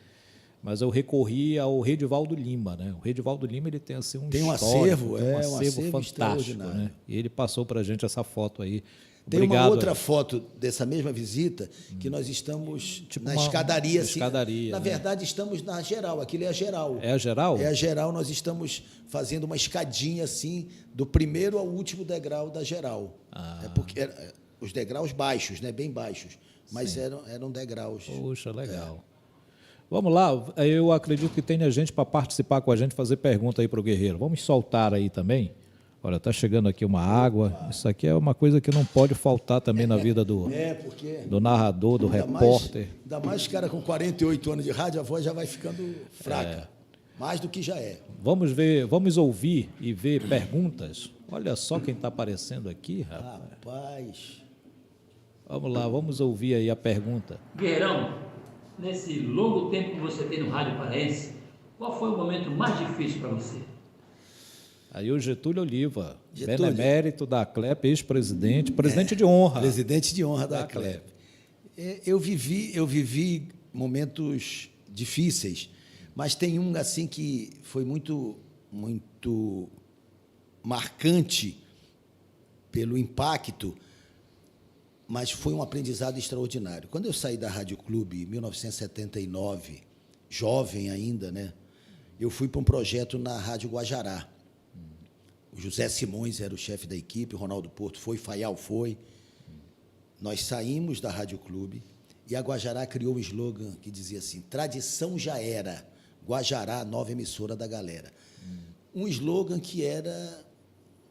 Mas eu recorri ao Redivaldo Lima, né? O Redivaldo Lima, ele tem assim um
acervo,
um acervo fantástico, né? E ele passou para a gente essa foto aí.
Tem uma outra foto dessa mesma visita que nós estamos na escadaria. Na verdade, estamos na geral. Aquilo é a geral.
É a geral?
É a geral. Nós estamos fazendo uma escadinha assim, do primeiro ao último degrau da geral. Porque os degraus baixos, né? Bem baixos. Mas eram degraus.
Puxa, legal. Vamos lá. Eu acredito que tenha gente para participar com a gente, fazer pergunta aí para o Guerreiro. Vamos soltar aí também. Olha, está chegando aqui uma água. Isso aqui é uma coisa que não pode faltar também na vida do narrador, do repórter.
Ainda mais cara com 48 anos de rádio, a voz já vai ficando fraca. Mais do que já é.
Vamos ver, vamos ouvir e ver perguntas. Olha só quem está aparecendo aqui,
rapaz.
Vamos lá, vamos ouvir aí a pergunta.
Guerreirão, nesse longo tempo que você tem no Rádio Paraense, qual foi o momento mais difícil para você?
Aí o Getúlio Oliva, benemérito da CLEP, ex-presidente, presidente de honra.
Presidente de honra da CLEP. Eu vivi momentos difíceis, mas tem um assim que foi muito marcante pelo impacto, mas foi um aprendizado extraordinário. Quando eu saí da Rádio Clube em 1979, jovem ainda, né? Eu fui para um projeto na Rádio Guajará. O José Simões era o chefe da equipe, o Ronaldo Porto foi, Faial foi. Nós saímos da Rádio Clube e a Guajará criou um slogan que dizia assim: tradição já era, Guajará, nova emissora da galera. Um slogan que era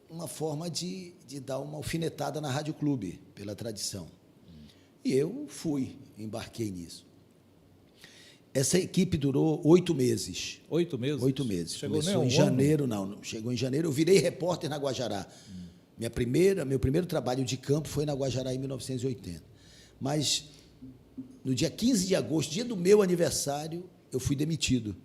uma forma de dar uma alfinetada na Rádio Clube, pela tradição. E eu embarquei nisso. Essa equipe durou 8 meses.
8 meses?
8 meses.
Chegou
em janeiro, não. Chegou em janeiro. Eu virei repórter na Guajará. Meu primeiro trabalho de campo foi na Guajará em 1980. Mas no dia 15 de agosto, dia do meu aniversário, eu fui demitido.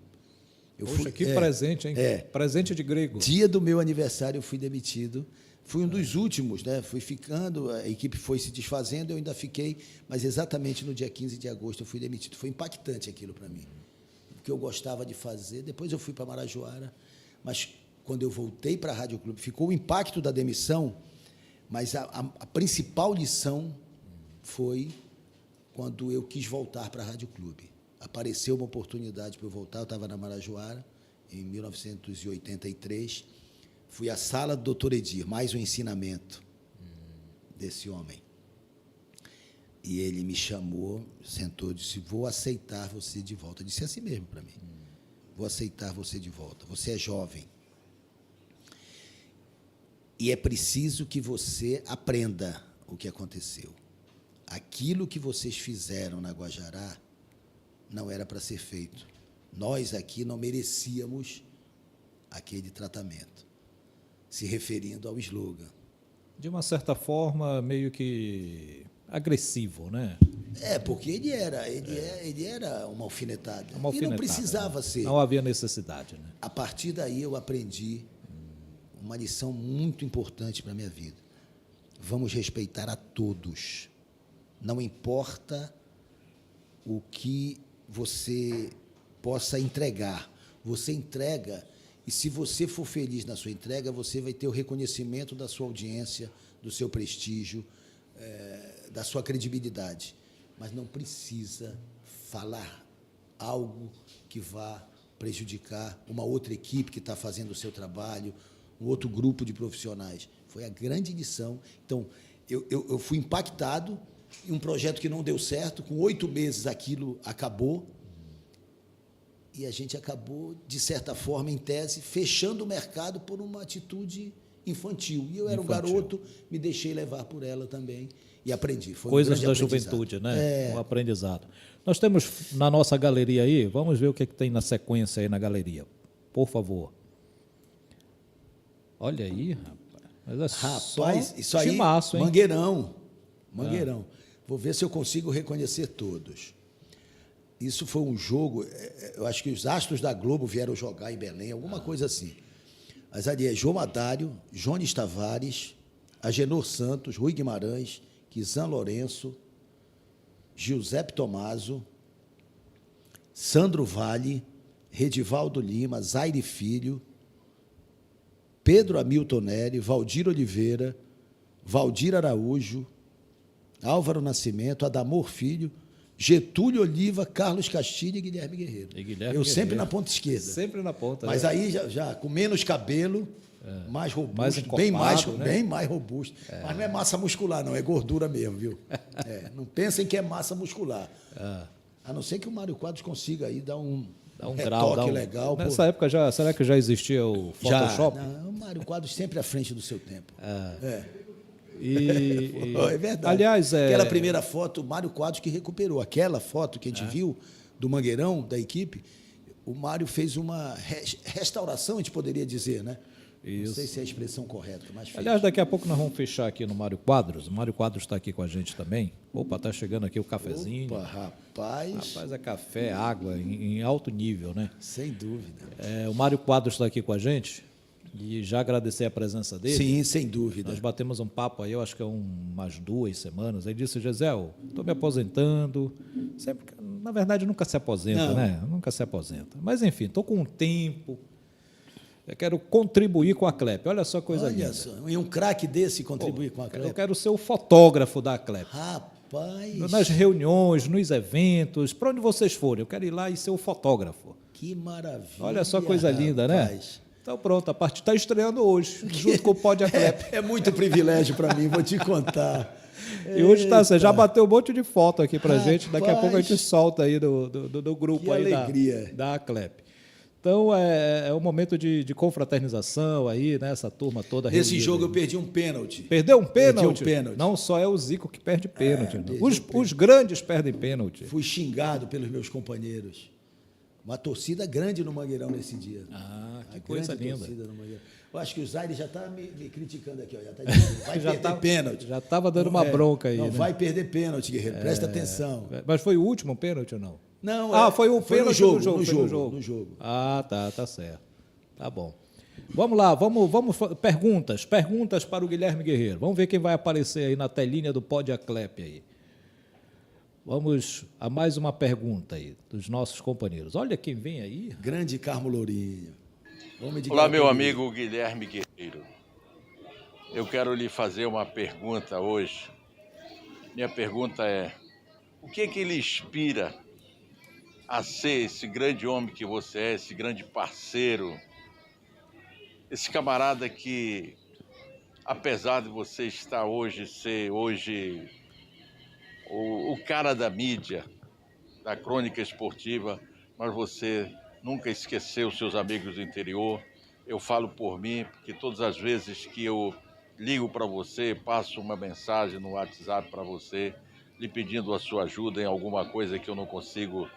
Que presente, hein? Presente de grego.
Dia do meu aniversário, eu fui demitido. Fui um dos últimos, né? Fui ficando, a equipe foi se desfazendo, eu ainda fiquei, mas exatamente no dia 15 de agosto eu fui demitido. Foi impactante aquilo para mim, porque eu gostava de fazer. Depois eu fui para Marajoara, mas quando eu voltei para a Rádio Clube, ficou o impacto da demissão, mas a principal lição foi quando eu quis voltar para a Rádio Clube. Apareceu uma oportunidade para eu voltar, eu estava na Marajoara, em 1983, fui à sala do doutor Edir, mais um ensinamento desse homem. E ele me chamou, sentou e disse: vou aceitar você de volta. Eu disse assim mesmo para mim: vou aceitar você de volta. Você é jovem. E é preciso que você aprenda o que aconteceu. Aquilo que vocês fizeram na Guajará não era para ser feito. Nós aqui não merecíamos aquele tratamento. Se referindo ao slogan.
De uma certa forma, meio que agressivo, né?
Porque ele era uma alfinetada. E não precisava ser.
Não havia necessidade, né?
A partir daí eu aprendi uma lição muito importante para a minha vida. Vamos respeitar a todos. Não importa o que você possa entregar. Você entrega. E se você for feliz na sua entrega, você vai ter o reconhecimento da sua audiência, do seu prestígio, da sua credibilidade. Mas não precisa falar algo que vá prejudicar uma outra equipe que está fazendo o seu trabalho, um outro grupo de profissionais. Foi a grande lição. Então, eu fui impactado em um projeto que não deu certo. Com 8 meses aquilo acabou. E a gente acabou, de certa forma, em tese, fechando o mercado por uma atitude infantil. E eu era um garoto, me deixei levar por ela também e aprendi. Foi
Coisas
um
da
grande aprendizado.
juventude, né? Um aprendizado. Nós temos na nossa galeria aí, vamos ver o que tem na sequência aí na galeria. Por favor. Olha aí, rapaz. Mas é
Rapaz,
só
isso aí,
timaço, hein?
Mangueirão. Vou ver se eu consigo reconhecer todos. Isso foi um jogo, eu acho que os astros da Globo vieram jogar em Belém, alguma coisa assim. Mas ali é João Adário, Jones Tavares, Agenor Santos, Rui Guimarães, Kizan Lourenço, Giuseppe Tomaso, Sandro Vale, Redivaldo Lima, Zaire Filho, Pedro Hamilton Neri, Valdir Oliveira, Valdir Araújo, Álvaro Nascimento, Adamor Filho, Getúlio Oliva, Carlos Castilho e Guilherme Guerreiro. Sempre na ponta esquerda.
Sempre na ponta.
Mas aí já com menos cabelo, mais robusto,
mais
bem mais,
né?
bem mais robusto. Mas não é massa muscular, não, é gordura mesmo, viu? Não pensem que é massa muscular. A não ser que o Mário Quadros consiga aí dar um retoque legal.
Nessa época, será que já existia o Photoshop?
O Mário Quadros sempre à frente do seu tempo. É verdade.
Aliás,
aquela primeira foto, o Mário Quadros que recuperou. Aquela foto que a gente viu do Mangueirão, da equipe, o Mário fez uma restauração, a gente poderia dizer, né? Isso. Não sei se é a expressão correta, mas fez.
Aliás, daqui a pouco nós vamos fechar aqui no Mário Quadros. O Mário Quadros está aqui com a gente também. Opa, está chegando aqui o cafezinho.
Opa, rapaz.
Rapaz, é café, água em alto nível, né?
Sem dúvida.
O Mário Quadros está aqui com a gente. E já agradecer a presença dele.
Sim, sem dúvida.
Nós batemos um papo aí, eu acho que umas 2 semanas. Aí disse, Gisel, estou me aposentando. Sempre, na verdade, nunca se aposenta, né? Nunca se aposenta. Mas, enfim, estou com um tempo. Eu quero contribuir com a Clep. Olha só que coisa linda.
Olha só, e um craque desse contribuir com a Clep.
Eu quero ser o fotógrafo da Clep.
Rapaz.
Nas reuniões, nos eventos, para onde vocês forem. Eu quero ir lá e ser o fotógrafo.
Que maravilha.
Olha só que coisa linda, né? Então, pronto, a parte está estreando hoje, junto com o Pod Aclep.
É muito privilégio para mim, vou te contar.
E hoje você já bateu um monte de foto aqui para gente, daqui a pouco a gente solta aí do grupo aí da Aclep. Então, é um momento de confraternização aí, né? Essa turma toda.
Nesse jogo eu perdi um pênalti.
Perdeu um pênalti?
Perdi um pênalti.
Não só é o Zico que perde pênalti. Os grandes perdem pênalti.
Fui xingado pelos meus companheiros. Uma torcida grande no Mangueirão nesse dia.
Que coisa linda.
Eu acho que o Zaire já está me criticando aqui. Ó, já está dizendo, vai perder pênalti.
Já estava dando uma bronca aí.
Não,
né?
vai perder pênalti, Guerreiro. Presta atenção.
Mas foi o último pênalti ou não?
Não,
foi o pênalti
no
jogo.
No jogo.
Tá certo. Tá bom. Vamos lá, vamos perguntas para o Guilherme Guerreiro. Vamos ver quem vai aparecer aí na telinha do Pod Aclep aí. Vamos a mais uma pergunta aí dos nossos companheiros. Olha quem vem aí.
Grande Carmo Lourinho.
Olá, meu amigo Guilherme Guerreiro. Eu quero lhe fazer uma pergunta hoje. Minha pergunta é: o que lhe inspira a ser esse grande homem que você é, esse grande parceiro, esse camarada que, apesar de você estar ser hoje o cara da mídia, da crônica esportiva, mas você nunca esqueceu seus amigos do interior. Eu falo por mim, porque todas as vezes que eu ligo para você, passo uma mensagem no WhatsApp para você, lhe pedindo a sua ajuda em alguma coisa que eu não consigo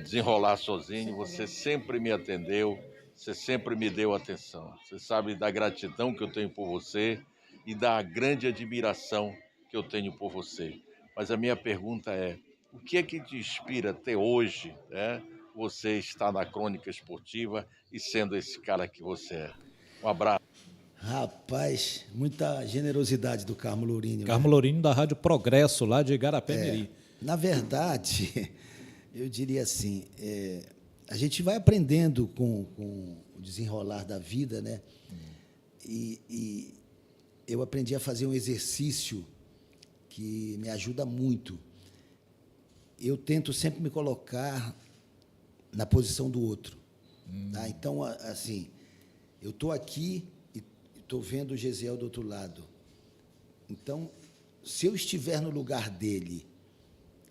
desenrolar sozinho, você sempre me atendeu, você sempre me deu atenção. Você sabe da gratidão que eu tenho por você e da grande admiração que eu tenho por você. Mas a minha pergunta é: o que te inspira até hoje, né? Você está na crônica esportiva e sendo esse cara que você é? Um abraço.
Rapaz, muita generosidade do Carmo Lourinho.
Carmo Lourinho da Rádio Progresso, lá de Igarapé-Miri.
Na verdade, eu diria assim, a gente vai aprendendo com o desenrolar da vida, né? E eu aprendi a fazer um exercício que me ajuda muito. Eu tento sempre me colocar na posição do outro. Tá? Então, assim, eu estou aqui e estou vendo o Gesiel do outro lado. Então, se eu estiver no lugar dele,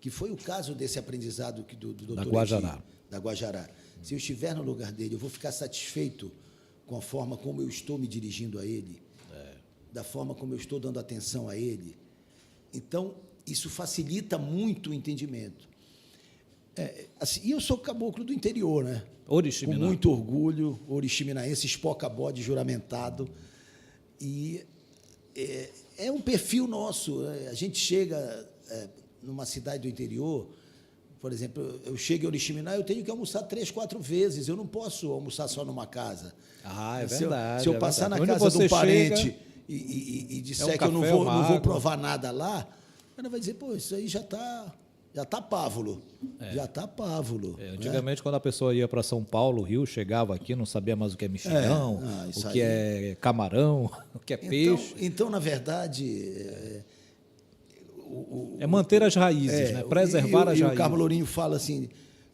que foi o caso desse aprendizado do doutor
da Guajará.
Da Guajará. Se eu estiver no lugar dele, eu vou ficar satisfeito com a forma como eu estou me dirigindo a ele, da forma como eu estou dando atenção a ele. Então, isso facilita muito o entendimento. Assim, e eu sou caboclo do interior, né?
Oriximiná.
Com muito orgulho, oriximiнаense, espocabode juramentado. E é um perfil nosso. A gente chega numa cidade do interior, por exemplo, eu chego em Oriximiná, eu tenho que almoçar 3, 4 vezes. Eu não posso almoçar só numa casa.
Ah, é verdade.
Se eu passar na casa de um parente e disser que eu não vou provar nada lá, ela vai dizer, pô, isso aí já está pávulo. Já está pávulo.
Antigamente, quando a pessoa ia para São Paulo, Rio, chegava aqui, não sabia mais o que é mexilhão, o que é camarão, o que é peixe.
Então, na verdade...
É manter as raízes, né? Preservar as raízes.
E o Carmo Lourinho fala assim,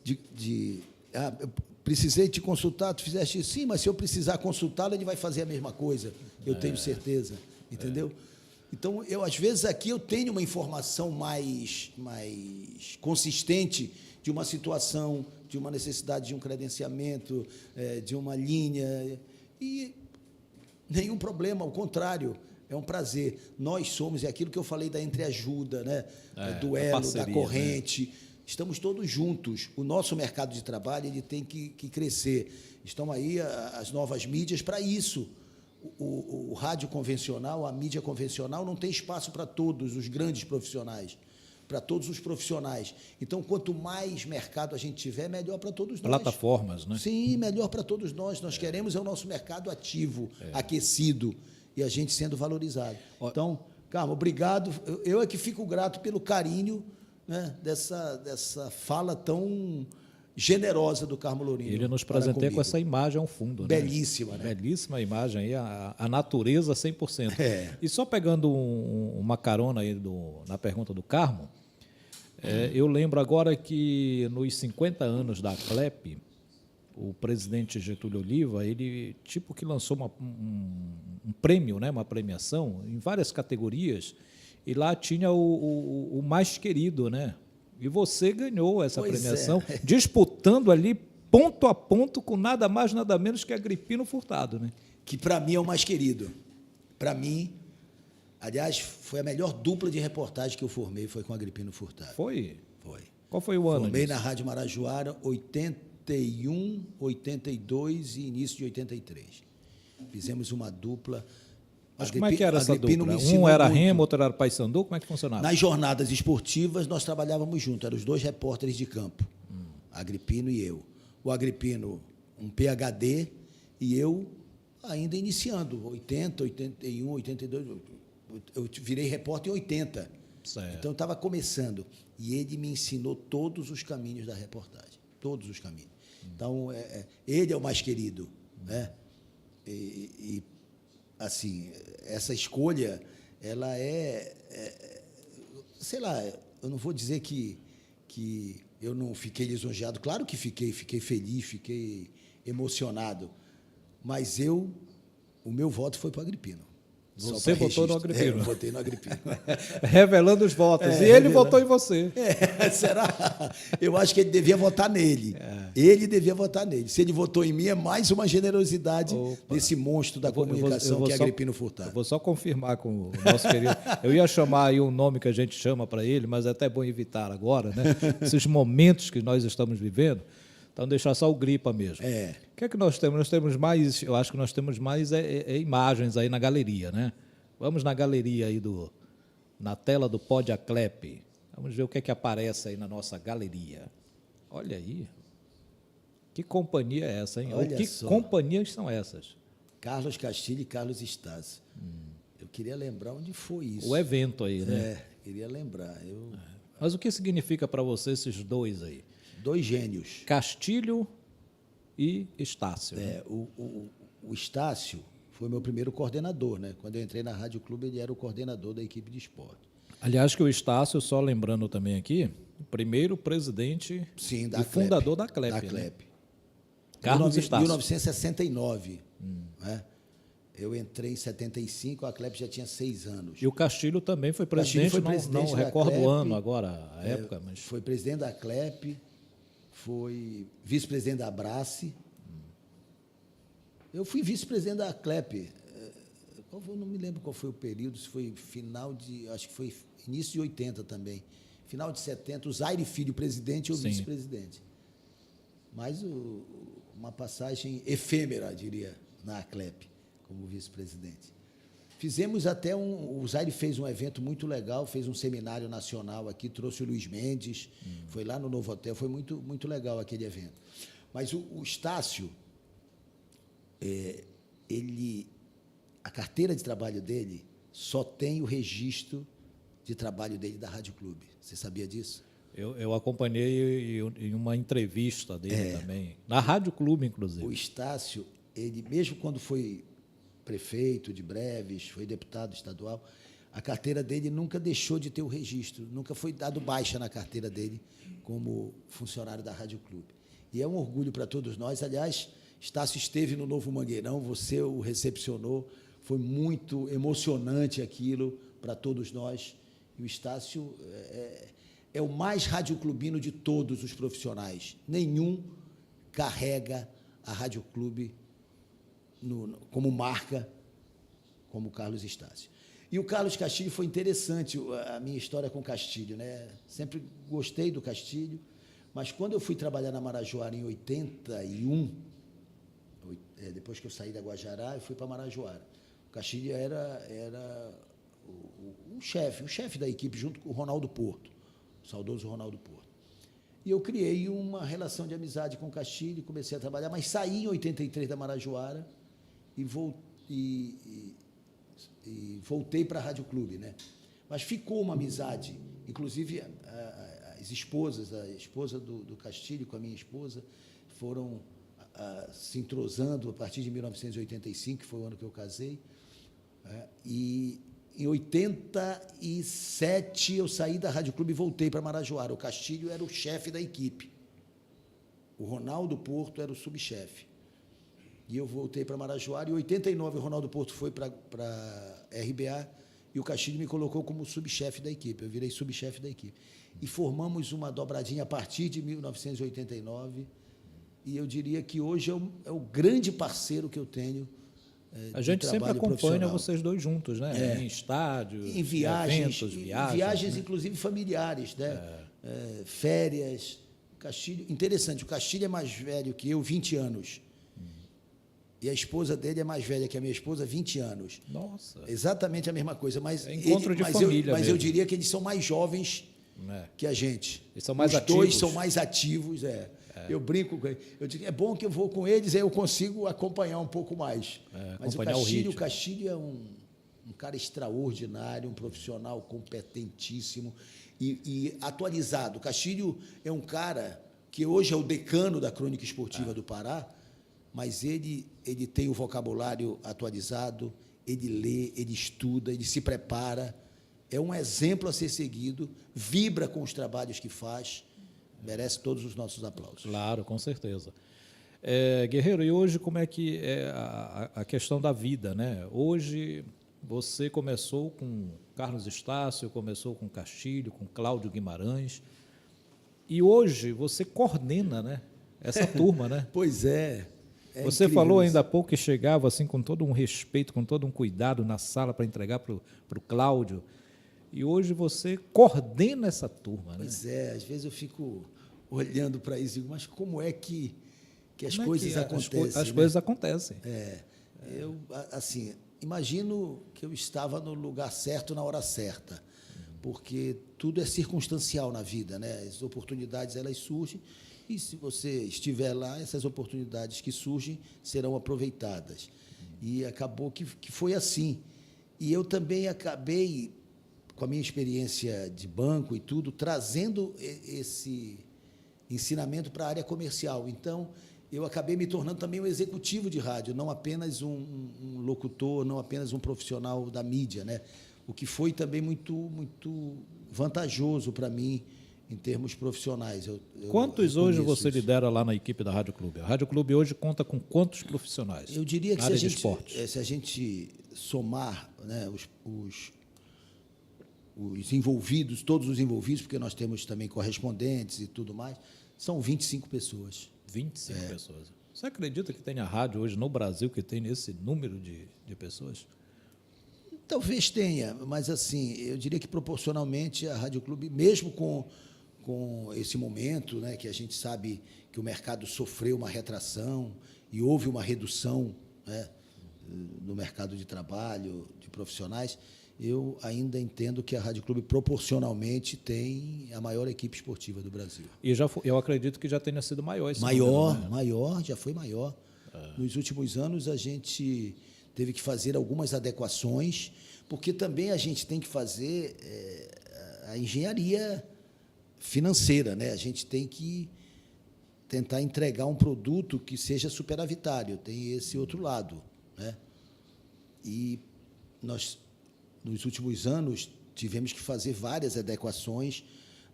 eu precisei te consultar, tu fizeste isso. Sim, mas se eu precisar consultá-lo, ele vai fazer a mesma coisa. Eu tenho certeza, entendeu? Então, às vezes, aqui eu tenho uma informação mais consistente de uma situação, de uma necessidade de um credenciamento, de uma linha, e nenhum problema, ao contrário, é um prazer. Nós somos, é aquilo que eu falei da entreajuda, né? Duelo, parceria, da corrente, né? Estamos todos juntos. O nosso mercado de trabalho ele tem que crescer. Estão aí as novas mídias para isso. O rádio convencional, a mídia convencional, não tem espaço para todos os grandes profissionais, para todos os profissionais. Então, quanto mais mercado a gente tiver, melhor para todos nós.
Plataformas, né?
Sim, melhor para todos nós. Nós queremos o nosso mercado ativo, aquecido, e a gente sendo valorizado. Então, Carmo, obrigado. Eu é que fico grato pelo carinho, né, dessa fala tão generosa do Carmo Lourinho.
Ele nos presenteia com essa imagem ao fundo.
Belíssima,
né? Belíssima imagem aí, a natureza 100%. E só pegando uma carona aí na pergunta do Carmo, eu lembro agora que nos 50 anos da CLEP, o presidente Getúlio Oliva, ele tipo que lançou um prêmio, né, uma premiação em várias categorias, e lá tinha o mais querido, né? E você ganhou essa premiação, disputando ali ponto a ponto com nada mais, nada menos que Agripino Furtado, né?
Que para mim é o mais querido. Para mim, aliás, foi a melhor dupla de reportagem que eu formei, foi com Agripino Furtado.
Foi?
Foi.
Qual foi o ano?
Formei na Rádio Marajoara, 81, 82 e início de 83. Fizemos uma dupla.
Mas como é que era essa dupla? Um era Remo, outro era Paysandu? Como é que funcionava?
Nas jornadas esportivas, nós trabalhávamos juntos, eram os dois repórteres de campo, Agripino e eu. O Agripino, um PhD, e eu ainda iniciando, 80, 81, 82. Eu virei repórter em 80.
Certo.
Então, eu estava começando. E ele me ensinou todos os caminhos da reportagem. Todos os caminhos. Então, ele é o mais querido, né? E assim, essa escolha, ela sei lá, eu não vou dizer que eu não fiquei lisonjeado, claro que fiquei feliz, fiquei emocionado, mas o meu voto foi para o Agripino.
Você votou no Agripino?
Eu votei no Agripino.
Revelando os votos. E ele votou em você.
Será? Eu acho que ele devia votar nele. Ele devia votar nele. Se ele votou em mim, é mais uma generosidade desse monstro da comunicação que é Agripino Furtado.
Eu vou só confirmar com o nosso querido. Eu ia chamar aí um nome que a gente chama para ele, mas é até bom evitar agora, né? Esses momentos que nós estamos vivendo. Então, deixar só o Gripa mesmo. O que é que nós temos? Nós temos mais, eu acho que nós temos mais imagens aí na galeria, né? Vamos na galeria aí na tela do Pod Aclep. Vamos ver o que é que aparece aí na nossa galeria. Olha aí. Que companhia é essa, hein?
Olha
que
só.
Companhias são essas?
Carlos Castilho e Carlos Estácio. Eu queria lembrar onde foi isso.
O evento aí, né?
Queria lembrar.
Mas o que significa para você esses dois aí?
Dois gênios.
Castilho e Estácio.
O Estácio foi meu primeiro coordenador, né? Quando eu entrei na Rádio Clube, ele era o coordenador da equipe de esporte.
Aliás, que o Estácio, só lembrando também aqui, o primeiro presidente e fundador da CLEP.
Da CLEP.
Né? Carlos Estácio.
1969. Né? Eu entrei em 75, a CLEP já tinha 6 anos.
E o Castilho também foi presidente, não recordo o ano agora, a época. Mas...
Foi presidente da CLEP. foi vice-presidente da Abrace. Eu fui vice-presidente da CLEP. Eu não me lembro qual foi o período, se foi final de... Acho que foi início de 80 também. Final de 70, o Zaire Filho, presidente, e eu vice-presidente. Mas uma passagem efêmera, diria, na CLEP, como vice-presidente. Fizemos até o Zaire fez um evento muito legal, fez um seminário nacional aqui, trouxe o Luiz Mendes, foi lá no Novo Hotel, foi muito, muito legal aquele evento. Mas o Estácio, a carteira de trabalho dele só tem o registro de trabalho dele da Rádio Clube. Você sabia disso?
Eu acompanhei em uma entrevista dele também, na Rádio Clube, inclusive.
O Estácio, ele, mesmo quando foi prefeito de Breves, foi deputado estadual, a carteira dele nunca deixou de ter o registro, nunca foi dado baixa na carteira dele como funcionário da Rádio Clube. E é um orgulho para todos nós. Aliás, Estácio esteve no Novo Mangueirão, você o recepcionou, foi muito emocionante aquilo para todos nós. E o Estácio é o mais radioclubino de todos os profissionais. Nenhum carrega a Rádio Clube como marca, como o Carlos Estácio. E o Carlos Castilho foi interessante, a minha história com o Castilho, né? Sempre gostei do Castilho, mas quando eu fui trabalhar na Marajoara em 81, depois que eu saí da Guajará, eu fui para Marajoara. O Castilho era o chefe da equipe, junto com o Ronaldo Porto, o saudoso Ronaldo Porto. E eu criei uma relação de amizade com o Castilho, comecei a trabalhar, mas saí em 83 da Marajoara e voltei para a Rádio Clube, né? Mas ficou uma amizade, inclusive as esposas, a esposa do Castilho com a minha esposa foram se entrosando a partir de 1985, que foi o ano que eu casei, e em 87 eu saí da Rádio Clube e voltei para Marajoara. O Castilho era o chefe da equipe, o Ronaldo Porto era o subchefe. E eu voltei para Marajoara. Em 89, o Ronaldo Porto foi para RBA e o Castilho me colocou como subchefe da equipe. Eu virei subchefe da equipe. E formamos uma dobradinha a partir de 1989. E eu diria que hoje é o grande parceiro que eu tenho.
A gente sempre acompanha vocês dois juntos, né? Em estádio,
em viagens,
eventos,
viagens
né?
Inclusive familiares, né? Férias. Castilho, interessante, o Castilho é mais velho que eu, 20 anos. E a esposa dele é mais velha que a minha esposa, 20 anos.
Nossa.
Exatamente a mesma coisa. Mas
encontro de família
mas eu diria que eles são mais jovens que a gente.
Eles são mais
ativos. Os dois são mais ativos, Eu brinco com eles. Eu digo, é bom que eu vou com eles, aí eu consigo acompanhar um pouco mais. Mas o Castilho é um cara extraordinário, um profissional competentíssimo e atualizado. O Castilho é um cara que hoje é o decano da crônica esportiva do Pará, mas ele tem o vocabulário atualizado, ele lê, ele estuda, ele se prepara, é um exemplo a ser seguido, vibra com os trabalhos que faz, merece todos os nossos aplausos.
Claro, com certeza. Guerreiro, e hoje como é que é a questão da vida, né? Hoje você começou com Carlos Estácio, começou com Castilho, com Cláudio Guimarães, e hoje você coordena, né, essa turma, né?
Pois é.
Você falou ainda há pouco que chegava assim com todo um respeito, com todo um cuidado na sala para entregar para o Cláudio. E hoje você coordena essa turma, né?
Pois é, às vezes eu fico olhando para isso e digo, mas como é que as coisas acontecem?
As coisas acontecem.
Eu, assim, imagino que eu estava no lugar certo na hora certa, porque tudo é circunstancial na vida, né? As oportunidades, elas surgem, e se você estiver lá, essas oportunidades que surgem serão aproveitadas. E acabou que foi assim. E eu também acabei, com a minha experiência de banco e tudo, trazendo esse ensinamento para a área comercial. Então, eu acabei me tornando também um executivo de rádio, não apenas um locutor, não apenas um profissional da mídia, né? O que foi também muito, muito vantajoso para mim, em termos profissionais.
Quantos hoje você lidera lá na equipe da Rádio Clube? A Rádio Clube hoje conta com quantos profissionais?
Eu diria que se a gente somar, né, os envolvidos, todos os envolvidos, porque nós temos também correspondentes e tudo mais, São 25 pessoas.
25 pessoas. Você acredita que tenha rádio hoje no Brasil que tem esse número de pessoas?
Talvez tenha, mas assim, eu diria que proporcionalmente a Rádio Clube, mesmo com esse momento, né, que a gente sabe que o mercado sofreu uma retração e houve uma redução, né, no mercado de trabalho, de profissionais, eu ainda entendo que a Rádio Clube proporcionalmente tem a maior equipe esportiva do Brasil.
E eu acredito que já tenha sido maior esse
Maior,
número, né?
maior, já foi maior. Nos últimos anos, a gente teve que fazer algumas adequações, porque também a gente tem que fazer a engenharia financeira, né? A gente tem que tentar entregar um produto que seja superavitário, tem esse outro lado, né? E nós, nos últimos anos, tivemos que fazer várias adequações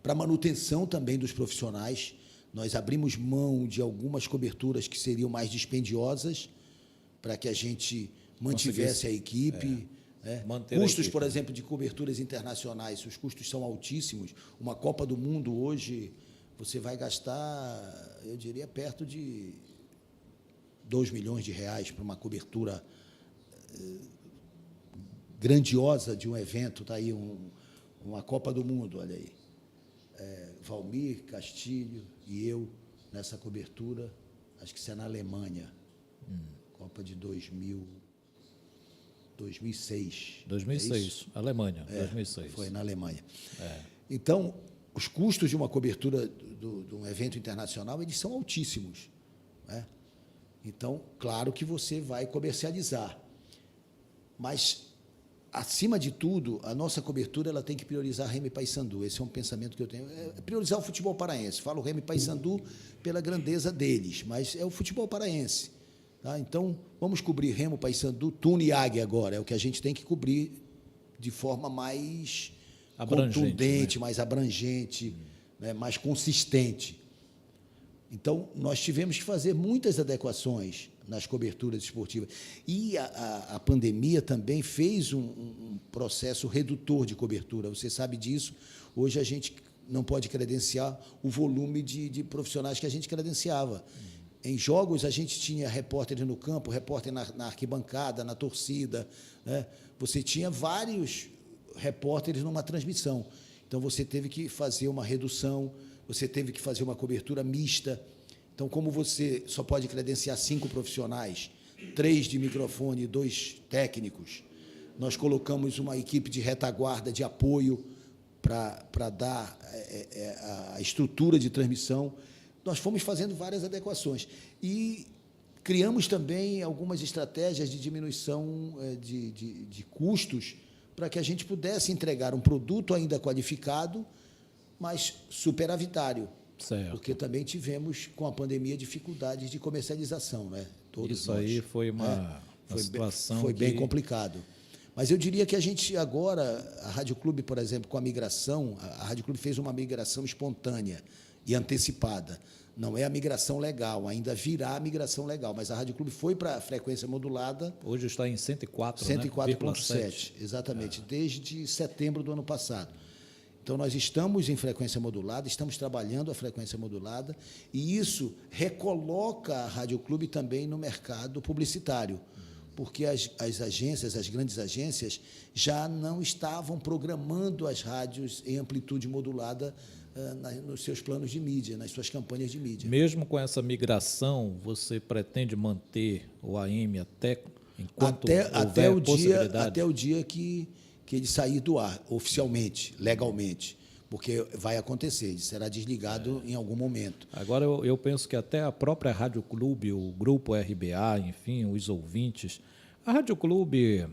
para a manutenção também dos profissionais. Nós abrimos mão de algumas coberturas que seriam mais dispendiosas para que a gente mantivesse a equipe. Custos, por exemplo, de coberturas internacionais, os custos são altíssimos. Uma Copa do Mundo hoje, você vai gastar, eu diria, perto de 2 milhões de reais para uma cobertura grandiosa de um evento. Está aí uma Copa do Mundo, olha aí. Valmir, Castilho e eu nessa cobertura, acho que isso é na Alemanha, Copa de 2006.
2006, Alemanha, 2006.
Foi na Alemanha. Então, os custos de uma cobertura de um evento internacional, eles são altíssimos, né? Então, claro que você vai comercializar, mas, acima de tudo, a nossa cobertura ela tem que priorizar Remo e Paysandu. Esse é um pensamento que eu tenho. É priorizar o futebol paraense. Falo Remo e Paysandu pela grandeza deles, mas é o futebol paraense. Tá? Então, vamos cobrir Remo, Paysandu, Tuna e Águia agora. É o que a gente tem que cobrir de forma mais contundente, né? Mais abrangente, né? Mais consistente. Então, nós tivemos que fazer muitas adequações nas coberturas esportivas. E a pandemia também fez um processo redutor de cobertura. Você sabe disso. Hoje a gente não pode credenciar o volume de profissionais que a gente credenciava. Em jogos, a gente tinha repórter no campo, repórter na arquibancada, na torcida, né? Você tinha vários repórteres numa transmissão. Então, você teve que fazer uma redução, você teve que fazer uma cobertura mista. Então, como você só pode credenciar 5 profissionais, 3 de microfone e 2 técnicos, nós colocamos uma equipe de retaguarda de apoio para dar a estrutura de transmissão. Nós fomos fazendo várias adequações e criamos também algumas estratégias de diminuição de custos para que a gente pudesse entregar um produto ainda qualificado, mas superavitário.
Certo.
Porque também tivemos, com a pandemia, dificuldades de comercialização, né? Todos
Isso
nós.
aí foi uma situação
foi bem complicado. Mas eu diria que a gente agora, a Rádio Clube, por exemplo, com a migração, a Rádio Clube fez uma migração espontânea e antecipada. Não é a migração legal, ainda virá a migração legal, mas a Rádio Clube foi para a frequência modulada.
Hoje está em 104,
104,7, exatamente, desde setembro do ano passado. Então, nós estamos em frequência modulada, estamos trabalhando a frequência modulada, e isso recoloca a Rádio Clube também no mercado publicitário, porque as agências, as grandes agências, já não estavam programando as rádios em amplitude modulada nos seus planos de mídia, nas suas campanhas de mídia.
Mesmo com essa migração, você pretende manter o AM enquanto houver possibilidade?
Até o dia que ele sair do ar, oficialmente, legalmente, porque vai acontecer, ele será desligado em algum momento.
Agora, eu penso que até a própria Rádio Clube, o Grupo RBA, enfim, os ouvintes, a Rádio Clube,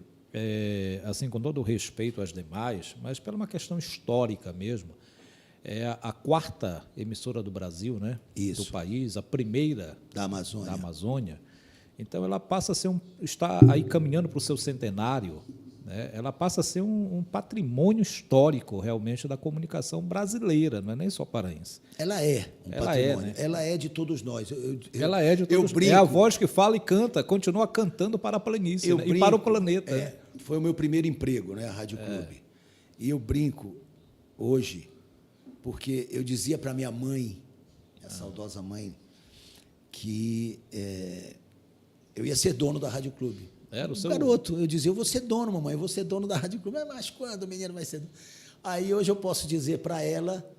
assim, com todo o respeito às demais, mas pela uma questão histórica mesmo, é a 4ª emissora do Brasil, né?
Isso.
Do país, a primeira
da Amazônia.
Então, ela passa a ser está aí caminhando para o seu centenário, né? Ela passa a ser um patrimônio histórico, realmente, da comunicação brasileira, não é nem só paraense.
Ela é um patrimônio.
Né?
Ela é de todos nós.
Ela é de todos nós. É a voz que fala e canta, continua cantando para a planície, né? E para o planeta.
Foi o meu primeiro emprego, né, a Rádio Clube. E eu brinco hoje, porque eu dizia para minha mãe, minha saudosa mãe, que eu ia ser dono da Rádio Clube.
Era o seu...
Garoto, eu dizia, eu vou ser dono, mamãe, eu vou ser dono da Rádio Clube. Mas quando o menino vai ser dono? Aí hoje eu posso dizer para ela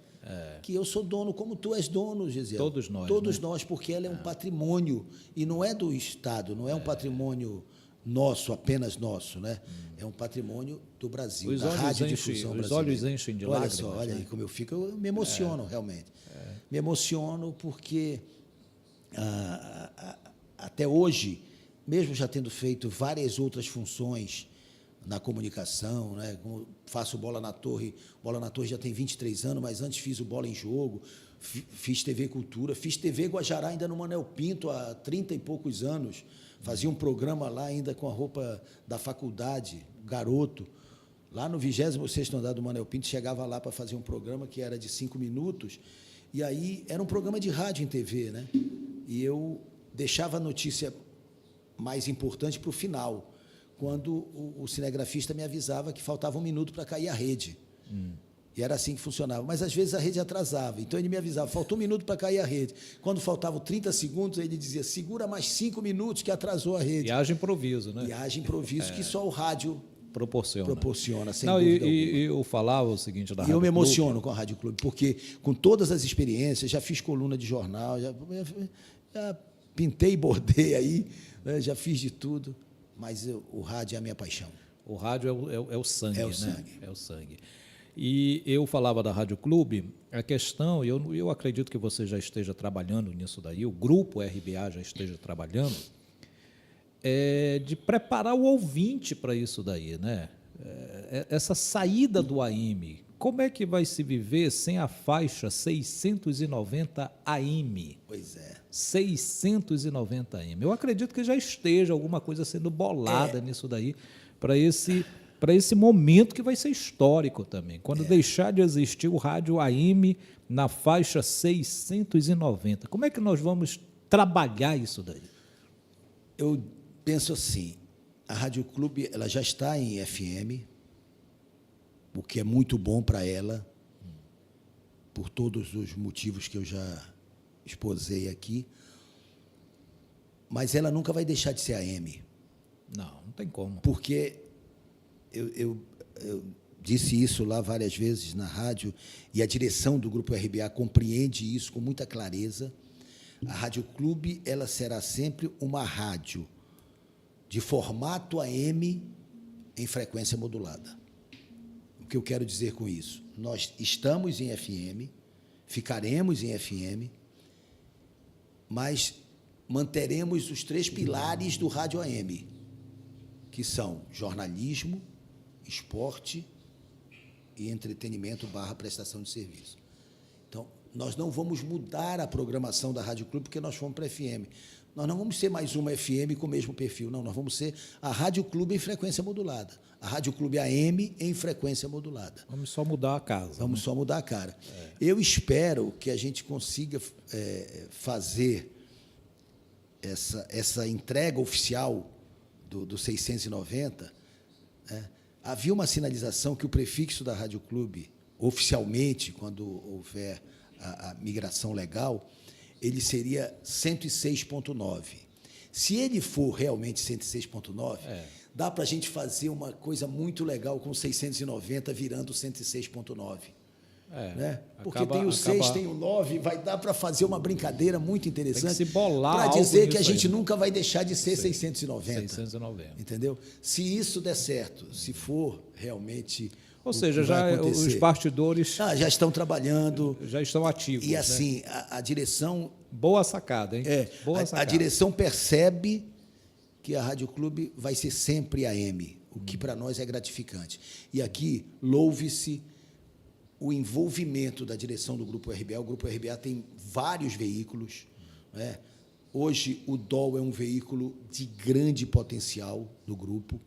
que eu sou dono, como tu és dono, Gisele.
Todos nós.
Todos
né?
nós, porque ela é um patrimônio, e não é do Estado, não é um patrimônio nosso, apenas nosso, né? É um patrimônio do Brasil,
Os
da
olhos
radiodifusão
enchem-
brasileira.
os olhos enchem de
olha
lágrimas,
só, olha
né?
aí como eu fico, eu me emociono realmente. Me emociono porque até hoje, mesmo já tendo feito várias outras funções na comunicação, né? Como faço Bola na Torre já tem 23 anos, mas antes fiz o Bola em Jogo, fiz TV Cultura, fiz TV Guajará ainda no Manuel Pinto há 30 e poucos anos, fazia um programa lá ainda com a roupa da faculdade, garoto, lá no 26º andar do Manuel Pinto, chegava lá para fazer um programa que era de 5 minutos, e aí era um programa de rádio em TV, né? E eu deixava a notícia mais importante para o final, quando o cinegrafista me avisava que faltava 1 minuto para cair a rede. E era assim que funcionava. Mas, às vezes, a rede atrasava. Então, ele me avisava, faltou 1 minuto para cair a rede. Quando faltavam 30 segundos, ele dizia, segura mais 5 minutos que atrasou a rede.
E haja improviso, né?
E haja improviso que só o rádio
Proporciona.
sem
Não,
dúvida alguma.
e eu falava o seguinte da
E eu
Rádio
me
Clube.
emociono com a Rádio Clube, porque com todas as experiências, já fiz coluna de jornal, já pintei e bordei aí, né, já fiz de tudo, mas o rádio é a minha paixão.
O rádio é o sangue,
É o
né?
sangue.
É o sangue. E eu falava da Rádio Clube, a questão, eu acredito que você já esteja trabalhando nisso daí, o grupo RBA já esteja trabalhando, é de preparar o ouvinte para isso daí, né? Essa saída do AM, como é que vai se viver sem a faixa 690 AM?
Pois é.
690 AM. Eu acredito que já esteja alguma coisa sendo bolada nisso daí, para esse momento que vai ser histórico também. Quando deixar de existir o rádio AM na faixa 690. Como é que nós vamos trabalhar isso daí?
Eu penso assim, a Rádio Clube ela já está em FM, o que é muito bom para ela, por todos os motivos que eu já exposei aqui, mas ela nunca vai deixar de ser AM,
Não tem como.
porque eu disse isso lá várias vezes na rádio, e a direção do Grupo RBA compreende isso com muita clareza. A Rádio Clube ela será sempre uma rádio de formato AM em frequência modulada. O que eu quero dizer com isso? Nós estamos em FM, ficaremos em FM, mas manteremos os 3 pilares do rádio AM, que são jornalismo, esporte e entretenimento / prestação de serviço. Então, nós não vamos mudar a programação da Rádio Clube porque nós fomos para a FM. Nós não vamos ser mais uma FM com o mesmo perfil, não. Nós vamos ser a Rádio Clube em frequência modulada. A Rádio Clube AM em frequência modulada.
Vamos só mudar a casa.
Vamos só mudar a cara. Eu espero que a gente consiga fazer essa entrega oficial do 690. Havia uma sinalização que o prefixo da Rádio Clube, oficialmente, quando houver a migração legal, ele seria 106.9. Se ele for realmente 106.9, dá para a gente fazer uma coisa muito legal com 690 virando 106.9. Né? Porque tem o 6, tem o 9, vai dar para fazer uma brincadeira muito interessante para dizer que a gente nunca vai deixar de ser 690.
690.
Entendeu? Se isso der certo, se for realmente...
Ou seja, já os bastidores...
já estão trabalhando.
Já estão ativos.
E assim,
né?
a direção...
Boa sacada, hein? Boa
A
sacada.
direção percebe que a Rádio Clube vai ser sempre AM, o que para nós é gratificante. E aqui, louve-se o envolvimento da direção do Grupo RBA. O Grupo RBA tem vários veículos, né? Hoje, o DOL é um veículo de grande potencial do grupo,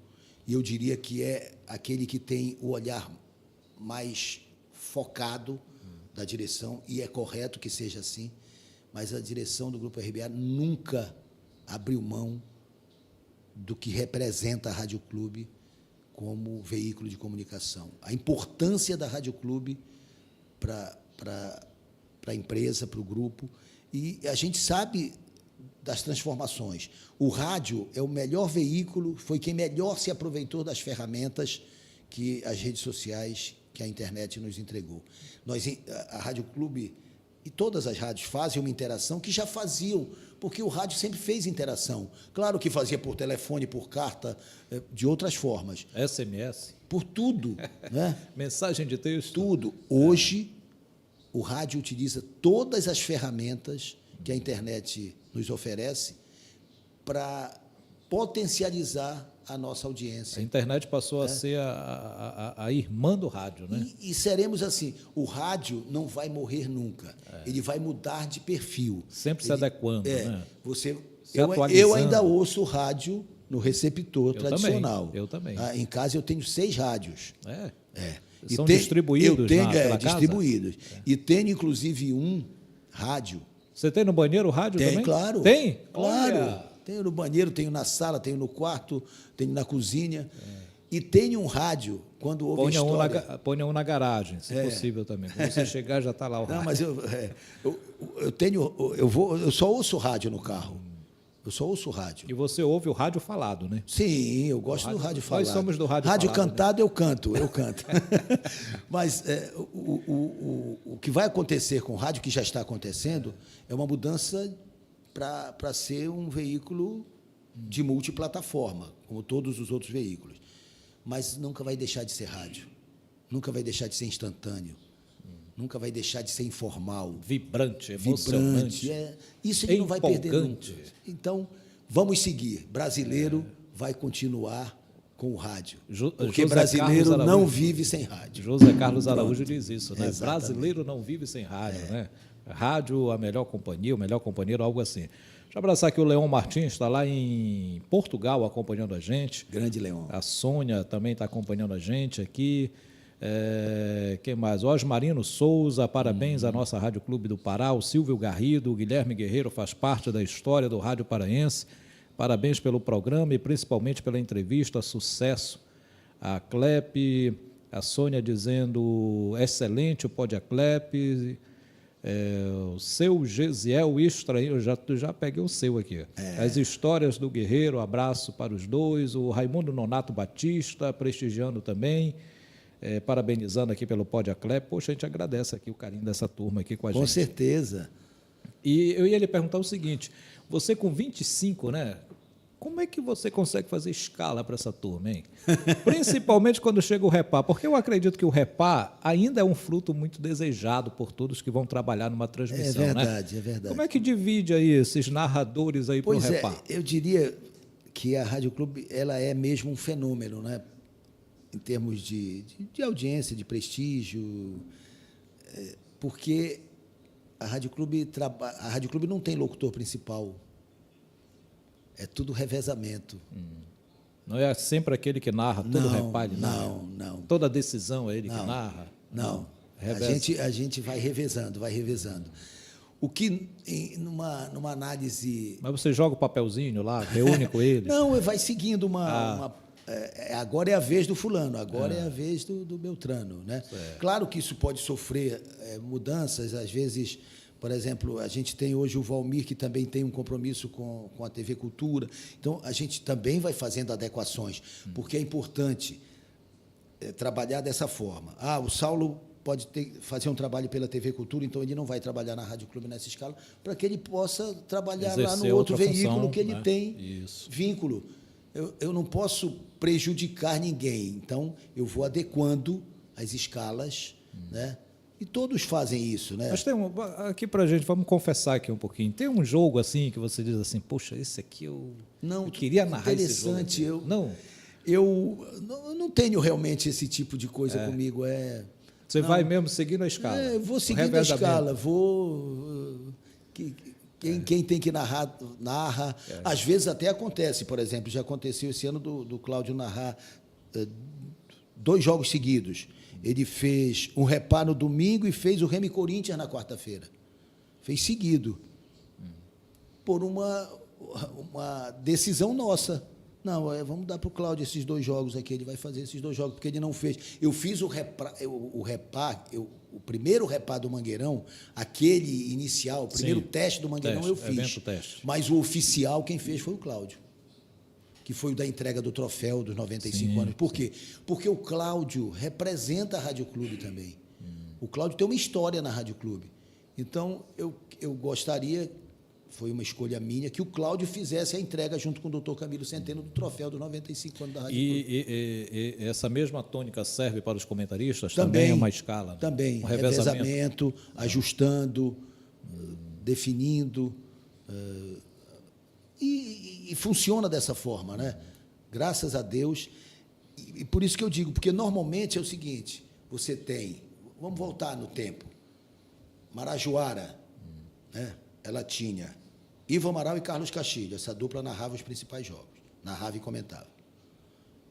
e eu diria que é aquele que tem o olhar mais focado da direção, e é correto que seja assim, mas a direção do Grupo RBA nunca abriu mão do que representa a Rádio Clube como veículo de comunicação. A importância da Rádio Clube para a empresa, para o grupo, e a gente sabe das transformações. O rádio é o melhor veículo, foi quem melhor se aproveitou das ferramentas que as redes sociais, que a internet nos entregou. A Rádio Clube e todas as rádios fazem uma interação que já faziam, porque o rádio sempre fez interação. Claro que fazia por telefone, por carta, de outras formas.
SMS.
Por tudo. Né?
Mensagem de texto.
Tudo. Hoje, o rádio utiliza todas as ferramentas que a internet nos oferece para potencializar a nossa audiência.
A internet passou a ser a irmã do rádio, né?
E seremos assim, o rádio não vai morrer nunca. Ele vai mudar de perfil.
Sempre se adequando, né?
Eu ainda ouço rádio no receptor tradicional.
Eu também.
Em casa eu tenho 6 rádios.
E são distribuídos pela
distribuídos.
Casa?
E tenho, inclusive, um rádio.
Você tem no banheiro o rádio também?
Tem, claro.
Tem?
Claro.
Olha.
Tenho no banheiro, tenho na sala, tenho no quarto, tenho na cozinha. E tenho um rádio, quando houve história...
Ponha um na garagem, se possível também. Quando você chegar, já está lá o rádio.
Não, mas eu só ouço rádio no carro. Eu só ouço rádio.
E você ouve o rádio falado, né?
Sim, eu gosto do rádio falado.
Nós somos do rádio
falado. Rádio cantado, né? Eu canto. Mas o que vai acontecer com o rádio, que já está acontecendo, é uma mudança para ser um veículo de multiplataforma, como todos os outros veículos. Mas nunca vai deixar de ser rádio. Nunca vai deixar de ser instantâneo. Nunca vai deixar de ser informal.
Vibrante, emocionante.
Isso ele não vai perder nunca. Então, vamos seguir. Brasileiro vai continuar com o rádio. Porque
José
brasileiro não vive sem rádio.
José Carlos Araújo diz isso, né?
Exatamente.
Brasileiro não vive sem rádio, né? Rádio, a melhor companhia, o melhor companheiro, algo assim. Deixa eu abraçar aqui o Leão Martins, está lá em Portugal acompanhando a gente.
Grande Leão.
A Sônia também está acompanhando a gente aqui. Quem mais? Osmarino Souza, parabéns à nossa Rádio Clube do Pará. O Silvio Garrido, o Guilherme Guerreiro faz parte da história do rádio paraense. Parabéns pelo programa e principalmente pela entrevista. Sucesso. A Clep, a Sônia dizendo excelente o Pode a Clep. O seu Gesiel Estranho, eu já peguei o seu aqui. As histórias do Guerreiro, abraço para os dois. O Raimundo Nonato Batista, prestigiando também. Parabenizando aqui pelo Pode a Clep. Poxa, a gente agradece aqui o carinho dessa turma aqui com a gente.
Com certeza.
E eu ia lhe perguntar o seguinte, você com 25, né? Como é que você consegue fazer escala para essa turma, hein? Principalmente quando chega o repá, porque eu acredito que o repá ainda é um fruto muito desejado por todos que vão trabalhar numa transmissão,
né? É verdade.
Como é que divide aí esses narradores aí para o repá?
Eu diria que a Rádio Clube ela é mesmo um fenômeno, né? Em termos de audiência, de prestígio, porque a Rádio Clube não tem locutor principal. É tudo revezamento.
Não é sempre aquele que narra, todo o repá ele narra?
Não.
Toda decisão é ele que narra?
Não. A gente vai revezando. O que, numa análise...
Mas você joga o papelzinho lá, reúne com eles?
Não, vai seguindo agora é a vez do fulano, agora é a vez do Beltrano. Né? Claro que isso pode sofrer mudanças, às vezes... Por exemplo, a gente tem hoje o Valmir, que também tem um compromisso com a TV Cultura. Então, a gente também vai fazendo adequações, porque é importante trabalhar dessa forma. O Saulo pode fazer um trabalho pela TV Cultura, então ele não vai trabalhar na Rádio Clube nessa escala, para que ele possa trabalhar lá no outro veículo que ele tem vínculo. Eu não posso prejudicar ninguém, então eu vou adequando as escalas, né? E todos fazem isso, né?
Mas tem aqui para a gente, vamos confessar aqui um pouquinho. Tem um jogo assim que você diz assim, poxa, esse aqui eu queria narrar esse jogo.
Interessante. Eu não tenho realmente esse tipo de coisa comigo.
Você vai mesmo seguindo a escala?
Vou seguindo a escala. Quem tem que narrar, narra. Às vezes até acontece, por exemplo, já aconteceu esse ano do Cláudio narrar 2 jogos seguidos. Ele fez um repá no domingo e fez o Remy Corinthians na quarta-feira. Fez seguido. Por uma decisão nossa. Não, vamos dar para o Cláudio esses 2 jogos aqui, ele vai fazer esses 2 jogos, porque ele não fez. Eu fiz o primeiro repá do Mangueirão, aquele inicial, o primeiro teste do Mangueirão eu fiz.
Evento teste.
Mas o oficial, quem fez foi o Cláudio, que foi o da entrega do troféu dos 95 anos. Por quê? Porque o Cláudio representa a Rádio Clube também. O Cláudio tem uma história na Rádio Clube. Então, eu gostaria, foi uma escolha minha, que o Cláudio fizesse a entrega junto com o doutor Camilo Centeno do troféu dos 95 anos da Rádio Clube.
E essa mesma tônica serve para os comentaristas? Também é uma escala? Né?
Também,
um
revezamento, ajustando, definindo, e funciona dessa forma, né? Graças a Deus. E por isso que eu digo, porque normalmente é o seguinte, você tem, vamos voltar no tempo, Marajoara, né? Ela tinha Ivo Amaral e Carlos Castilho, essa dupla narrava os principais jogos, narrava e comentava.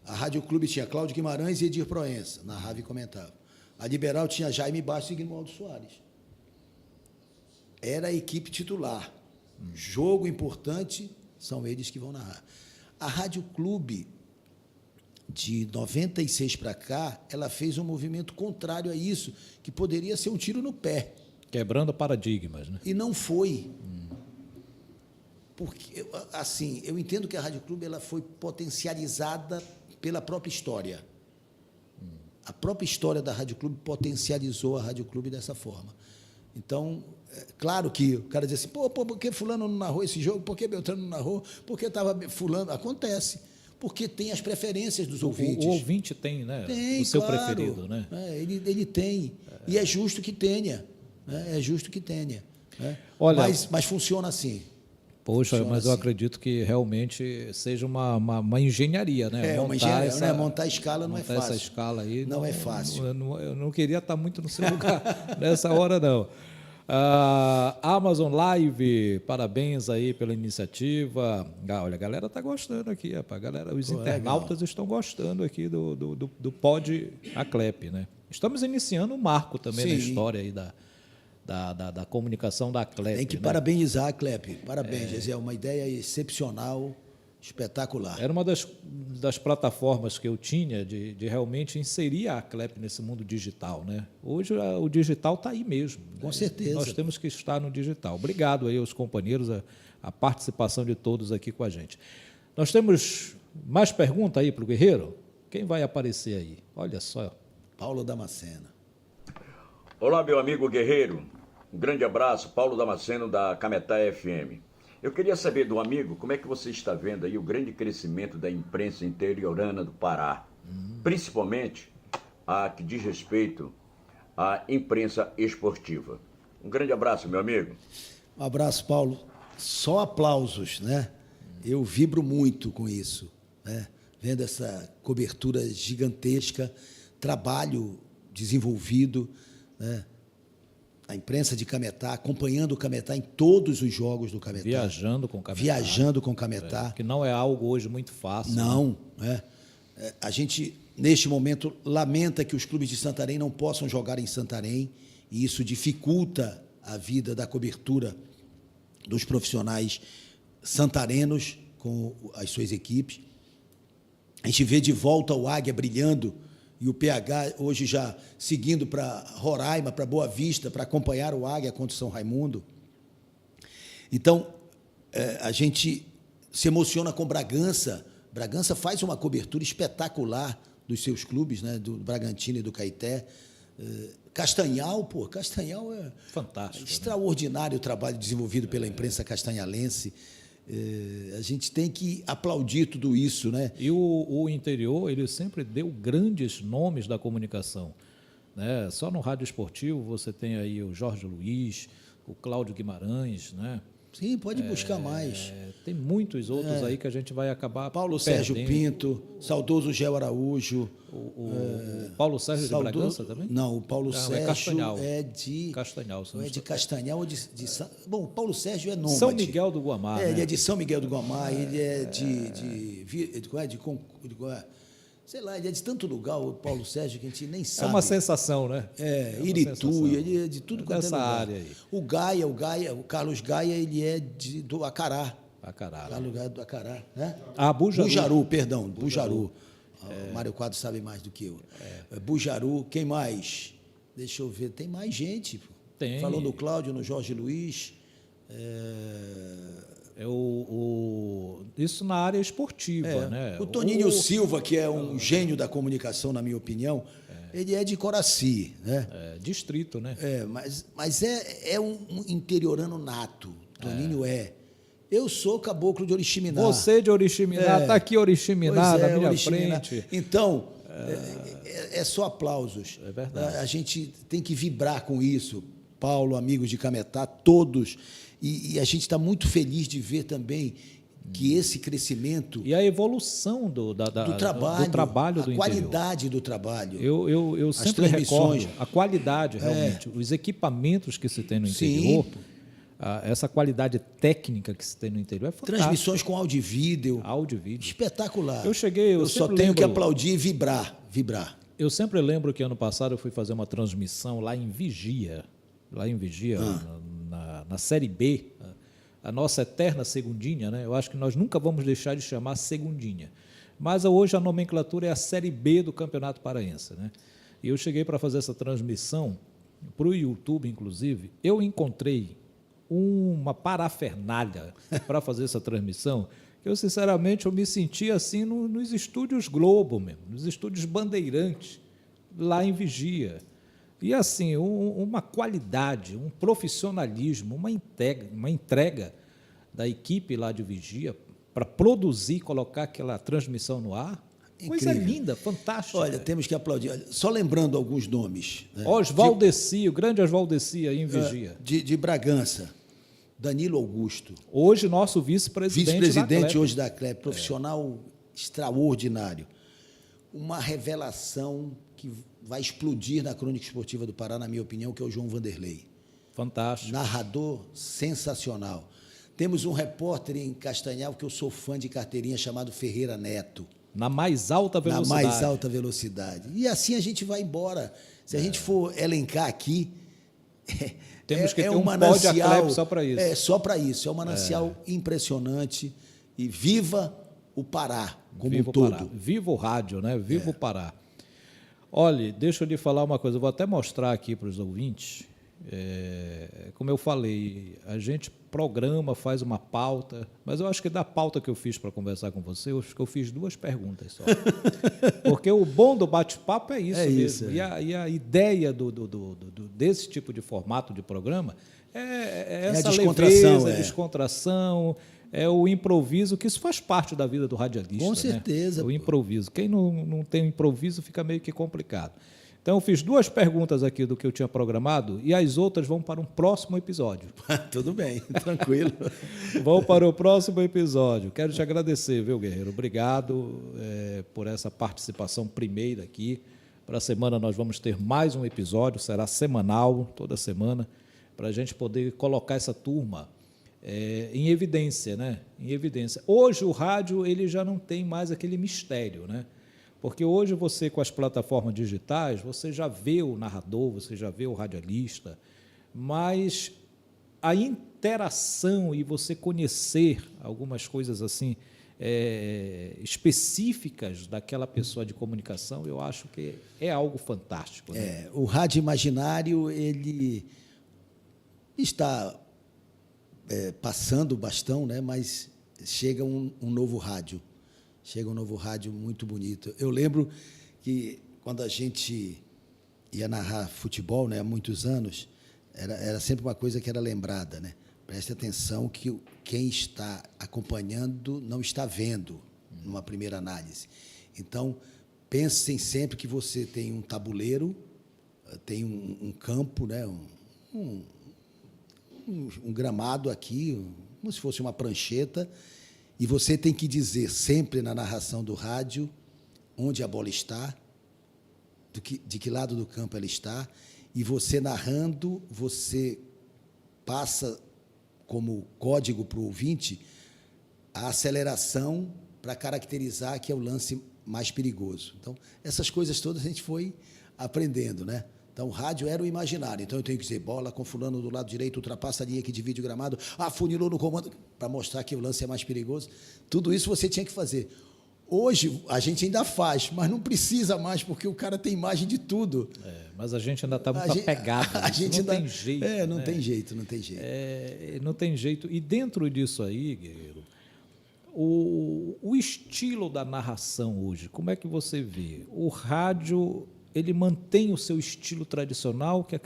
A Rádio Clube tinha Cláudio Guimarães e Edir Proença, narrava e comentava. A Liberal tinha Jaime Bastos e Guilherme Soares. Era a equipe titular. Jogo importante, são eles que vão narrar. A Rádio Clube, de 96 para cá, ela fez um movimento contrário a isso, que poderia ser um tiro no pé.
Quebrando paradigmas, né?
E não foi. Porque, assim, eu entendo que a Rádio Clube ela foi potencializada pela própria história. A própria história da Rádio Clube potencializou a Rádio Clube dessa forma. Então, claro que o cara diz assim, pô, por que fulano não narrou esse jogo? Por que Beltrano não narrou? Por que estava fulano? Acontece. Porque tem as preferências dos ouvintes.
O ouvinte tem, né?
Tem,
o seu
claro,
preferido, né?
Ele tem. E é justo que tenha. Né? É justo que tenha. Né?
Olha,
mas funciona assim.
Poxa,
funciona
mas eu
assim.
acredito que realmente seja uma engenharia, né?
Uma engenharia, né? Montar a escala não é fácil.
Essa escala aí
não é fácil.
Eu não queria estar muito no seu lugar nessa hora, não. Amazon Live, parabéns aí pela iniciativa. Olha, a galera está gostando aqui, rapaz. Os internautas estão gostando aqui do Pod Aclep, né? Estamos iniciando um marco também na história aí da comunicação da Aclep.
Tem que parabenizar a Aclep. Parabéns, é uma ideia excepcional, espetacular.
Era uma das plataformas que eu tinha de realmente inserir a Aclep nesse mundo digital, né? Hoje o digital está aí mesmo.
Com certeza.
Nós temos que estar no digital. Obrigado aí aos companheiros, a participação de todos aqui com a gente. Nós temos mais pergunta aí para o Guerreiro? Quem vai aparecer aí? Olha só.
Paulo Damasceno.
Olá, meu amigo Guerreiro. Um grande abraço, Paulo Damasceno, da Cametá FM. Eu queria saber do amigo como é que você está vendo aí o grande crescimento da imprensa interiorana do Pará, principalmente a que diz respeito à imprensa esportiva. Um grande abraço, meu amigo.
Um abraço, Paulo. Só aplausos, né? Eu vibro muito com isso, né? Vendo essa cobertura gigantesca, trabalho desenvolvido, né? A imprensa de Cametá, acompanhando o Cametá em todos os jogos do Cametá.
Viajando com o Cametá.
Viajando com o Cametá.
Que não é algo hoje muito fácil.
Não, né? A gente, neste momento, lamenta que os clubes de Santarém não possam jogar em Santarém, e isso dificulta a vida da cobertura dos profissionais santarenos com as suas equipes. A gente vê de volta o Águia brilhando, e o PH hoje já seguindo para Roraima, para Boa Vista, para acompanhar o Águia contra o São Raimundo. Então, a gente se emociona com Bragança. Bragança faz uma cobertura espetacular dos seus clubes, né, do Bragantino e do Caeté. Castanhal é
fantástico,
extraordinário, né? O trabalho desenvolvido pela imprensa castanhalense. A gente tem que aplaudir tudo isso, né?
E o interior, ele sempre deu grandes nomes da comunicação, né? Só no rádio esportivo você tem aí o Jorge Luiz, o Cláudio Guimarães, né?
Sim, pode buscar mais.
Tem muitos outros aí que a gente vai acabar
Paulo
perdendo.
Sérgio Pinto, saudoso Gel Araújo.
O Paulo Sérgio de Bragança também?
Não, o Paulo Sérgio
Castanhal.
é de...
Castanhal.
É de Castanhal ou de Bom, o Paulo Sérgio é nômade.
São Miguel do Guamá.
Ele
né?
é de São Miguel do Guamá, ele é sei lá, ele é de tanto lugar, o Paulo Sérgio, que a gente nem sabe.
É uma sensação, né?
Iritu, ele é de tudo quanto é
dessa
lugar.
área aí.
O Carlos Gaia, ele é do Acará.
Acará.
Lá no lugar do Acará, né?
Bujaru.
Bujaru. O Mário Quadro sabe mais do que eu. Bujaru, quem mais? Deixa eu ver, tem mais gente.
Tem.
Falou no Cláudio, no Jorge Luiz.
Isso na área esportiva, né?
O Toninho Silva, que é um gênio da comunicação, na minha opinião, ele é de Coraci, né?
Distrito, né?
Mas é um interiorano nato. Toninho é. Eu sou caboclo de Oriximiná.
Você de Oriximiná, está aqui Oriximiná na minha
Oriximiná.
frente.
Então, é só aplausos.
É verdade.
A gente tem que vibrar com isso. Paulo, amigos de Cametá, todos. E a gente está muito feliz de ver também que esse crescimento...
E a evolução do trabalho do
a qualidade do trabalho.
Eu sempre recordo a qualidade, realmente. Os equipamentos que se tem no interior... Essa qualidade técnica que se tem no interior é fantástica.
Transmissões com áudio e vídeo. Espetacular.
Eu
só tenho que aplaudir e vibrar.
Eu sempre lembro que ano passado eu fui fazer uma transmissão lá em Vigia, na Série B, a nossa eterna segundinha, né? Eu acho que nós nunca vamos deixar de chamar segundinha. Mas hoje a nomenclatura é a Série B do Campeonato Paraense, né? E eu cheguei para fazer essa transmissão para o YouTube, inclusive. Eu encontrei uma parafernália para fazer essa transmissão, que eu, sinceramente, eu me senti assim nos estúdios Globo mesmo, nos estúdios Bandeirantes, lá em Vigia. E, assim, uma qualidade, um profissionalismo, uma entrega da equipe lá de Vigia para produzir e colocar aquela transmissão no ar. Coisa linda, fantástica.
Olha, temos que aplaudir. Olha, só lembrando alguns nomes. Né?
Oswaldeci, o grande Oswaldeci aí em Vigia.
De Bragança, Danilo Augusto.
Hoje, nosso vice-presidente
hoje da CLEP, profissional extraordinário. Uma revelação que vai explodir na crônica esportiva do Pará, na minha opinião, que é o João Vanderlei.
Fantástico.
Narrador sensacional. Temos um repórter em Castanhal, que eu sou fã de carteirinha, chamado Ferreira Neto.
Na mais alta velocidade.
Na mais alta velocidade. E assim a gente vai embora. Se a gente for elencar aqui,
temos que ter
um
manancial só para isso.
Só para isso. É um manancial impressionante. E viva o Pará como um todo.
Pará. Viva o rádio, né? Viva o Pará. Olha, deixa eu lhe falar uma coisa. Eu vou até mostrar aqui para os ouvintes. Como eu falei, a gente programa, faz uma pauta, mas eu acho que da pauta que eu fiz para conversar com você, eu acho que eu fiz 2 perguntas só. Porque o bom do bate-papo é isso mesmo. E a ideia desse tipo de formato de programa é essa leveza, descontração, é o improviso, que isso faz parte da vida do radialista.
Com certeza.
Né? O improviso. Quem não tem improviso fica meio que complicado. Então, eu fiz 2 perguntas aqui do que eu tinha programado e as outras vão para um próximo episódio.
Tudo bem, tranquilo.
Vão para o próximo episódio. Quero te agradecer, viu, Guerreiro? Obrigado por essa participação primeira aqui. Para a semana nós vamos ter mais um episódio, será semanal, toda semana, para a gente poder colocar essa turma em evidência, né? Em evidência. Hoje o rádio ele já não tem mais aquele mistério, né? Porque hoje você, com as plataformas digitais, você já vê o narrador, você já vê o radialista, mas a interação e você conhecer algumas coisas assim específicas daquela pessoa de comunicação, eu acho que é algo fantástico. Né?
O rádio imaginário, ele está passando o bastão, né? Mas chega um novo rádio. Chega um novo rádio muito bonito. Eu lembro que quando a gente ia narrar futebol, né, há muitos anos, era sempre uma coisa que era lembrada, né? Preste atenção que quem está acompanhando não está vendo numa primeira análise. Então, pensem sempre que você tem um tabuleiro, tem um campo, né, um gramado aqui, como se fosse uma prancheta, e você tem que dizer sempre na narração do rádio onde a bola está, de que lado do campo ela está, e você narrando, você passa como código para o ouvinte a aceleração para caracterizar que é o lance mais perigoso. Então, essas coisas todas a gente foi aprendendo, né? Então, o rádio era o imaginário. Então, eu tenho que dizer, bola com fulano do lado direito, ultrapassa a linha que divide o gramado, afunilou no comando, para mostrar que o lance é mais perigoso. Tudo isso você tinha que fazer. Hoje, a gente ainda faz, mas não precisa mais, porque o cara tem imagem de tudo.
Mas a gente ainda está muito apegado.
A gente
não tem jeito.
Não
né?
tem jeito, não tem jeito.
Não tem jeito. E dentro disso aí, Guerreiro, o estilo da narração hoje, como é que você vê? O rádio, ele mantém o seu estilo tradicional, que é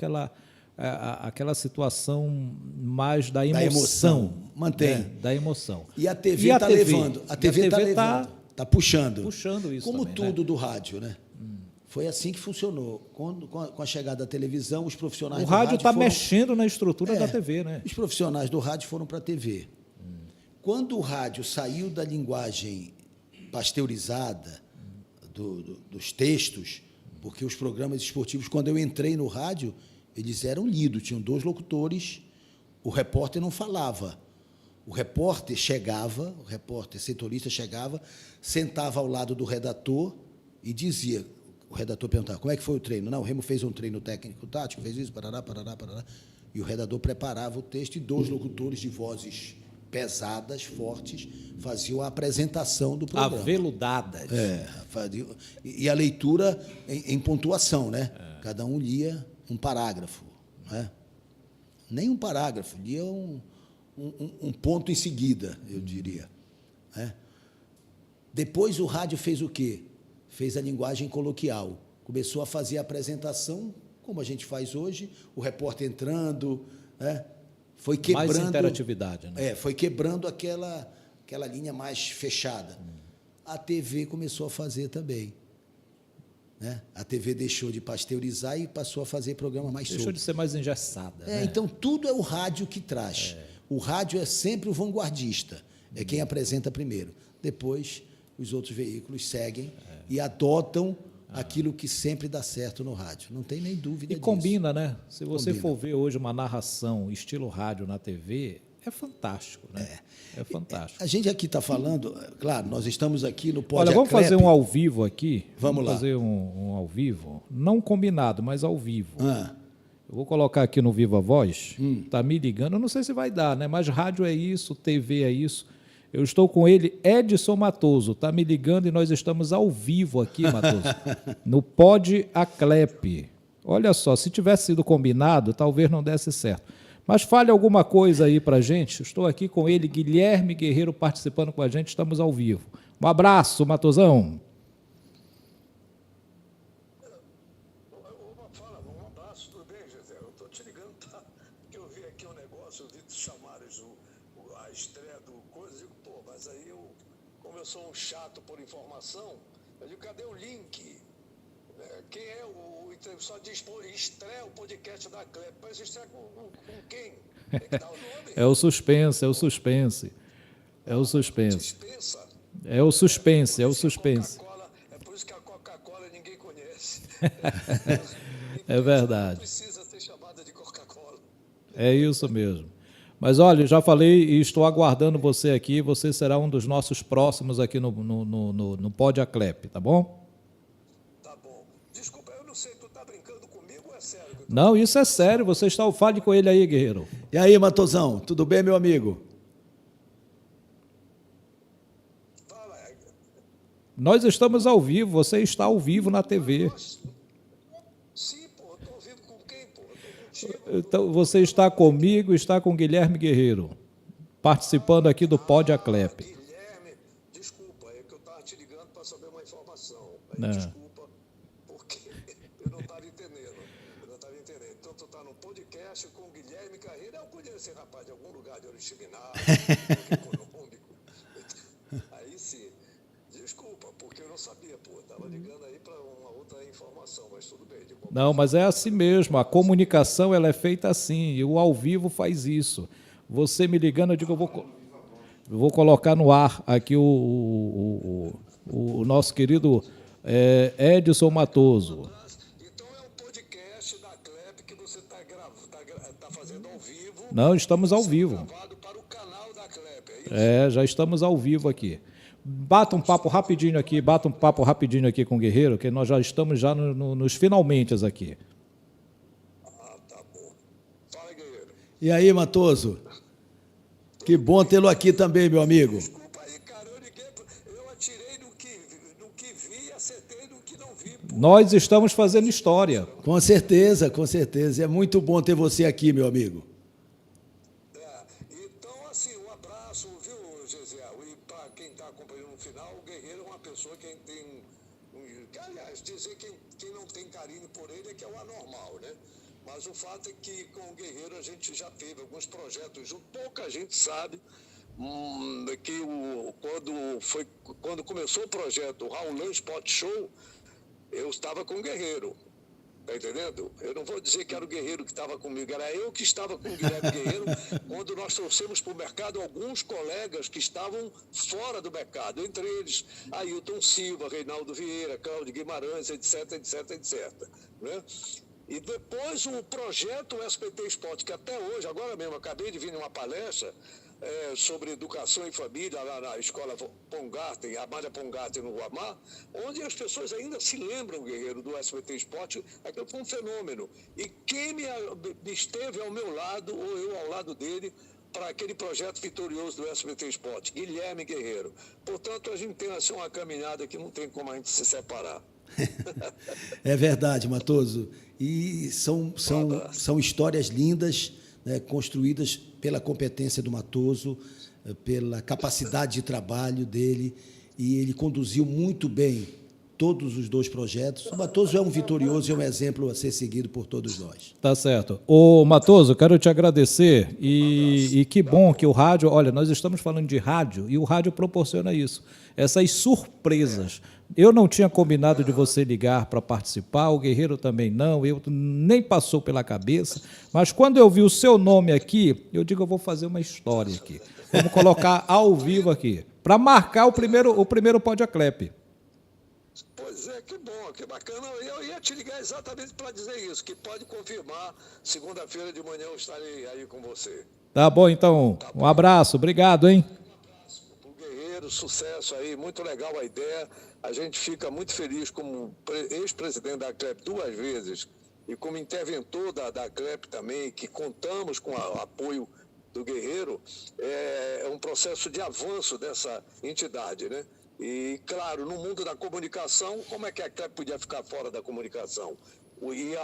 aquela situação mais da emoção.
Mantém.
Né? Da emoção.
E a TV está levando. A TV está levando. Está puxando.
Puxando isso
como
também,
tudo
né?
do rádio, né? Foi assim que funcionou. Com a chegada da televisão, os profissionais
O
do
rádio está
foram...
mexendo na estrutura da TV, né?
Os profissionais do rádio foram para a TV. Quando o rádio saiu da linguagem pasteurizada dos textos, porque os programas esportivos, quando eu entrei no rádio, eles eram lidos, tinham 2 locutores, o repórter não falava. O repórter chegava, o repórter setorista chegava, sentava ao lado do redator e dizia, o redator perguntava, como é que foi o treino? Não, o Remo fez um treino técnico-tático, fez isso, parará, parará, parará. E o redator preparava o texto e 2 locutores de vozes pesadas, fortes, faziam a apresentação do programa.
Aveludadas.
E a leitura em pontuação, né? Cada um lia um parágrafo, né? Nem um parágrafo, lia um ponto em seguida, eu diria. Né? Depois o rádio fez o quê? Fez a linguagem coloquial. Começou a fazer a apresentação, como a gente faz hoje, o repórter entrando, né? Foi quebrando...
Mais interatividade, né?
Foi quebrando aquela linha mais fechada. A TV começou a fazer também. Né? A TV deixou de pasteurizar e passou a fazer programa mais solto.
Deixou de ser mais engessada. Né?
Então, tudo é o rádio que traz. O rádio é sempre o vanguardista, é quem apresenta primeiro. Depois, os outros veículos seguem e adotam aquilo que sempre dá certo no rádio. Não tem nem dúvida
E
disso.
combina, né? Se você
Combina.
for ver hoje uma narração estilo rádio na TV, é fantástico, né? É fantástico.
A gente aqui está falando, claro, nós estamos aqui no Pod
Olha, vamos
Aclep.
fazer um ao vivo aqui.
Vamos lá.
fazer um ao vivo. Não combinado, mas ao vivo.
Ah,
Eu vou colocar aqui no Viva Voz. Está me ligando. Eu não sei se vai dar, né? Mas rádio é isso, TV é isso. Eu estou com ele, Edson Matoso. Está me ligando e nós estamos ao vivo aqui, Matoso, no Pod Aclep. Olha só, se tivesse sido combinado, talvez não desse certo. Mas fale alguma coisa aí para a gente. Estou aqui com ele, Guilherme Guerreiro, participando com a gente. Estamos ao vivo. Um abraço, Matosão.
Um abraço, tudo bem, José? Eu estou te ligando, tá? Que eu vi aqui um negócio, eu vi tu chamares a estreia do coisa, eu digo, pô, mas aí como eu sou um chato por informação, eu digo, cadê o link? Quem é só diz, pô, estreia o podcast da Clep, mas estreia com quem? Tem que dar o nome.
É o suspense, é o suspense. É o suspense.
Dispensa.
É o suspense, é o suspense.
É por isso que a Coca-Cola ninguém conhece.
É verdade.
Precisa ser chamada de Coca-Cola.
É isso mesmo. Mas olha, já falei e estou aguardando você aqui. Você será um dos nossos próximos aqui no Pod Aclep, tá bom?
Tá bom. Desculpa, eu não sei, tu tá brincando comigo ou é sério?
Não, isso é sério. Você está... Fale com ele aí, Guerreiro.
E aí, Matosão, tudo bem, meu amigo?
Fala,
Nós estamos ao vivo. Você está ao vivo na TV.
sim, pô, tô ouvindo com quem, pô? Tô contigo.
Então, você está comigo, está com Guilherme Guerreiro, participando aqui do Pod Aclep.
Guilherme, desculpa, é que eu tava te ligando para saber uma informação.
É.
Desculpa, porque eu não estava entendendo. Então tu tá no podcast com o Guilherme Carreira. Eu conheço esse rapaz de algum lugar de Oriximiná, econômico. Aí sim, desculpa, porque eu não sabia, pô. Tava ligando aí para uma outra informação, mas tudo bem.
Não, mas é assim mesmo. A comunicação ela é feita assim. E o ao vivo faz isso. Você me ligando, eu digo, eu vou colocar no ar aqui o nosso querido Edson Matoso.
Então é um podcast da Clep que você tá fazendo ao vivo.
Não, estamos ao vivo.
Gravado para o canal da Clep, é isso?
Já estamos ao vivo aqui. Bata um papo rapidinho aqui com o Guerreiro, que nós já estamos já nos finalmente aqui.
E aí, Matoso? Que bom tê-lo aqui também, meu amigo.
Desculpa aí, cara, eu atirei no que vi e acertei no que não vi.
Nós estamos fazendo história.
Com certeza, com certeza. É muito bom ter você aqui, meu amigo.
Então, assim, um abraço, viu, Gesiel? E para quem está acompanhando no final, o Guerreiro é uma pessoa que tem aliás, dizer quem não tem carinho por ele é que é o anormal, né? Mas o fato é que com o Guerreiro a gente já teve alguns projetos juntos. Pouca gente sabe que quando começou o projeto, o Raulão Spot Show, eu estava com o Guerreiro. Tá entendendo? Eu não vou dizer que era o Guerreiro que estava comigo, era eu que estava com o Guilherme Guerreiro quando nós trouxemos para o mercado alguns colegas que estavam fora do mercado, entre eles Ailton Silva, Reinaldo Vieira, Cláudio Guimarães, etc, etc, etc. Né? E depois o projeto SBT Esporte, que até hoje, agora mesmo, acabei de vir numa palestra sobre educação e família lá na escola Pongarten, Amália Pongarten no Guamá, onde as pessoas ainda se lembram, Guerreiro, do SBT Esporte. Aquilo foi um fenômeno. E quem me esteve ao meu lado, ou eu ao lado dele, para aquele projeto vitorioso do SBT Esporte, Guilherme Guerreiro. Portanto, a gente tem assim uma caminhada que não tem como a gente se separar.
É verdade, Matoso. E são histórias lindas, né, construídas pela competência do Matoso, pela capacidade de trabalho dele, e ele conduziu muito bem todos os dois projetos. O Matoso é um vitorioso e é um exemplo a ser seguido por todos nós.
Tá certo. Ô, Matoso, quero te agradecer e que bom que o rádio, olha, nós estamos falando de rádio e o rádio proporciona isso, essas surpresas. Eu não tinha combinado de você ligar para participar, o Guerreiro também não, eu nem passou pela cabeça, mas quando eu vi o seu nome aqui, eu digo, eu vou fazer uma história aqui. Vamos colocar ao vivo aqui, para marcar o primeiro Podiaclep.
Pois é, que bom, que bacana. Eu ia te ligar exatamente para dizer isso, que pode confirmar, segunda-feira de manhã eu estarei aí com você.
Tá bom, então, um abraço, obrigado, hein?
O Guerreiro, sucesso aí, muito legal a ideia. A gente fica muito feliz como ex-presidente da CLEP 2 vezes e como interventor da CLEP também, que contamos com o apoio do Guerreiro, é um processo de avanço dessa entidade, né? E, claro, no mundo da comunicação, como é que a CLEP podia ficar fora da comunicação? E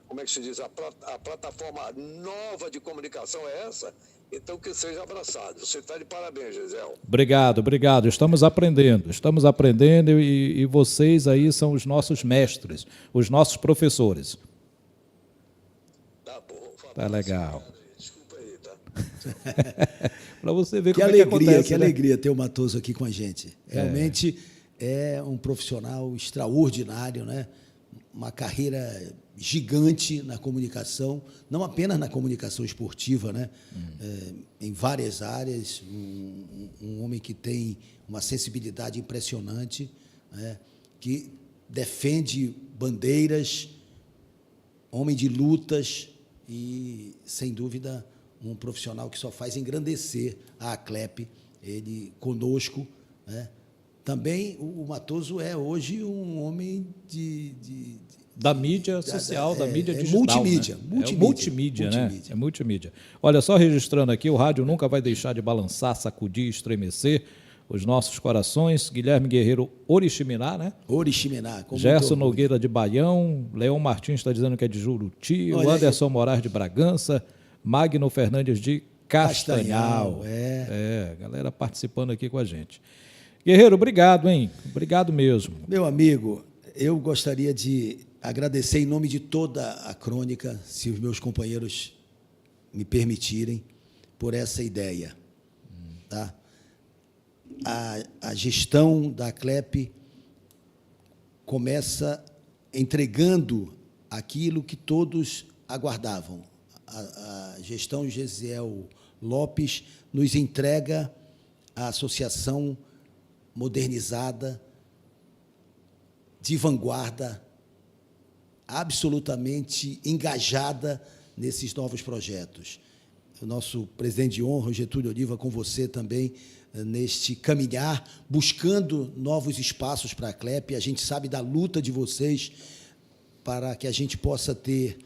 como é que se diz? A plataforma nova de comunicação é essa? Então, que seja abraçado. Você está de parabéns, Gisele.
Obrigado. Estamos aprendendo e vocês aí são os nossos mestres, os nossos professores.
Tá bom.
Tá legal.
Desculpa aí, tá?
Para você ver
Que
como
alegria,
é que acontece,
que
né?
alegria ter o Matoso aqui com a gente. Realmente é um profissional extraordinário, né? Uma carreira gigante na comunicação, não apenas na comunicação esportiva, né? Em várias áreas, um homem que tem uma sensibilidade impressionante, né? Que defende bandeiras, homem de lutas e, sem dúvida, um profissional que só faz engrandecer a CLEP, ele conosco, né? Também o Matoso é hoje um homem
da mídia social, da mídia digital.
Multimídia.
Né? Multimídia, né? É multimídia. Olha, só registrando aqui, o rádio nunca vai deixar de balançar, sacudir, estremecer os nossos corações. Guilherme Guerreiro, Oriximiná, né?
Oriximiná.
Gerson Nogueira de Baião, Leão Martins está dizendo que é de Juruti, o Anderson Moraes de Bragança, Magno Fernandes de Castanhal. Galera participando aqui com a gente. Guerreiro, obrigado, hein? Obrigado mesmo.
Meu amigo, eu gostaria de agradecer em nome de toda a crônica, se os meus companheiros me permitirem, por essa ideia. Tá? A gestão da CLEP começa entregando aquilo que todos aguardavam. A gestão Gesiel Lopes nos entrega a associação modernizada, de vanguarda, absolutamente engajada nesses novos projetos. O nosso presidente de honra, Getúlio Oliva, com você também, neste caminhar, buscando novos espaços para a CLEP. A gente sabe da luta de vocês para que a gente possa ter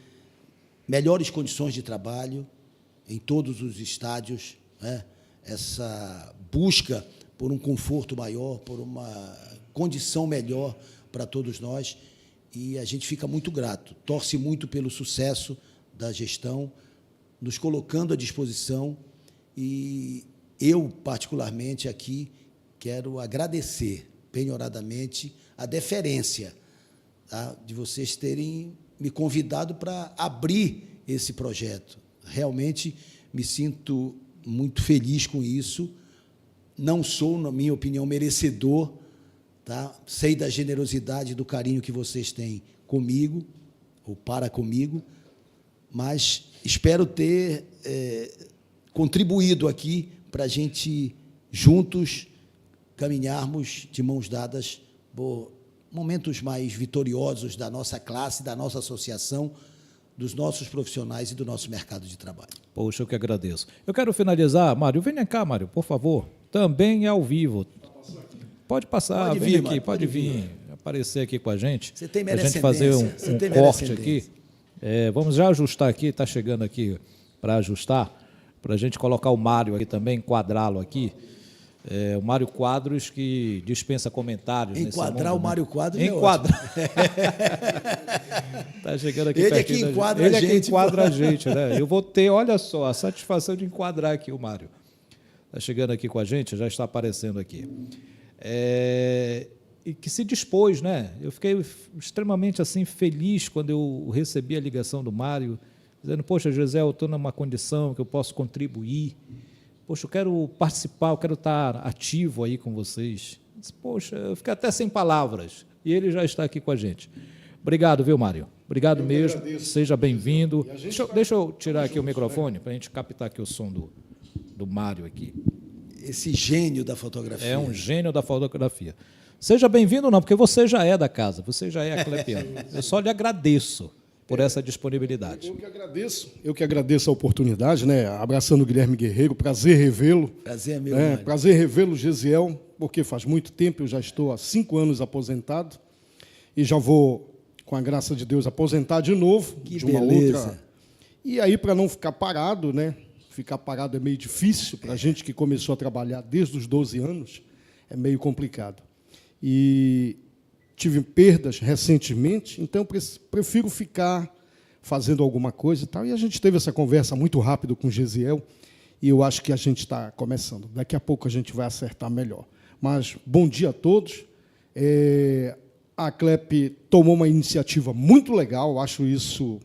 melhores condições de trabalho em todos os estádios, né? Essa busca por um conforto maior, por uma condição melhor para todos nós, e a gente fica muito grato, torce muito pelo sucesso da gestão, nos colocando à disposição, e eu, particularmente, aqui, quero agradecer penhoradamente a deferência, tá, de vocês terem me convidado para abrir esse projeto. Realmente me sinto muito feliz com isso. Não sou, na minha opinião, merecedor, tá? Sei da generosidade e do carinho que vocês têm comigo, ou para comigo, mas espero ter contribuído aqui para a gente, juntos, caminharmos de mãos dadas por momentos mais vitoriosos da nossa classe, da nossa associação, dos nossos profissionais e do nosso mercado de trabalho.
Poxa, eu que agradeço. Eu quero finalizar, Mário, venha cá, Mário, por favor. Também é ao vivo. Pode passar,
Pode
vem
vir,
aqui,
Mário,
pode vir, aparecer aqui com a gente.
Você tem
a gente fazer um corte aqui. Vamos já ajustar aqui, está chegando aqui para ajustar, para a gente colocar o Mário aqui também, enquadrá-lo aqui. O Mário Quadros, que dispensa comentários.
Enquadrar o Mário Quadros
Enquadrar. Está chegando aqui
ele é que enquadra a gente.
Ele é que enquadra a gente, né? Eu vou ter, olha só, a satisfação de enquadrar aqui o Mário. Está chegando aqui com a gente, já está aparecendo aqui. E que se dispôs, né? Eu fiquei extremamente assim, feliz quando eu recebi a ligação do Mário, dizendo, poxa, José, eu estou numa condição que eu posso contribuir. Poxa, eu quero participar, eu quero estar ativo aí com vocês. Poxa, eu fiquei até sem palavras. E ele já está aqui com a gente. Obrigado, viu, Mário? Obrigado mesmo. Seja bem-vindo. Deixa eu tirar aqui o microfone para a gente captar aqui o som do Mário aqui.
Esse gênio da fotografia.
É um gênio da fotografia. Seja bem-vindo, não, porque você já é da casa, você já é aclepiano. Eu só lhe agradeço por essa disponibilidade.
Eu que agradeço a oportunidade, né? Abraçando o Guilherme Guerreiro, prazer revê-lo.
Prazer é meu,
prazer revê-lo, Gesiel, porque faz muito tempo, eu já estou há 5 anos aposentado e já vou, com a graça de Deus, aposentar de novo.
Que
de uma
beleza.
outra. E aí, para não ficar parado, né? Ficar parado é meio difícil para a gente que começou a trabalhar desde os 12 anos, é meio complicado. E tive perdas recentemente, então prefiro ficar fazendo alguma coisa e tal. E a gente teve essa conversa muito rápido com o Gesiel, e eu acho que a gente está começando. Daqui a pouco a gente vai acertar melhor. Mas bom dia a todos. A CLEP tomou uma iniciativa muito legal, acho isso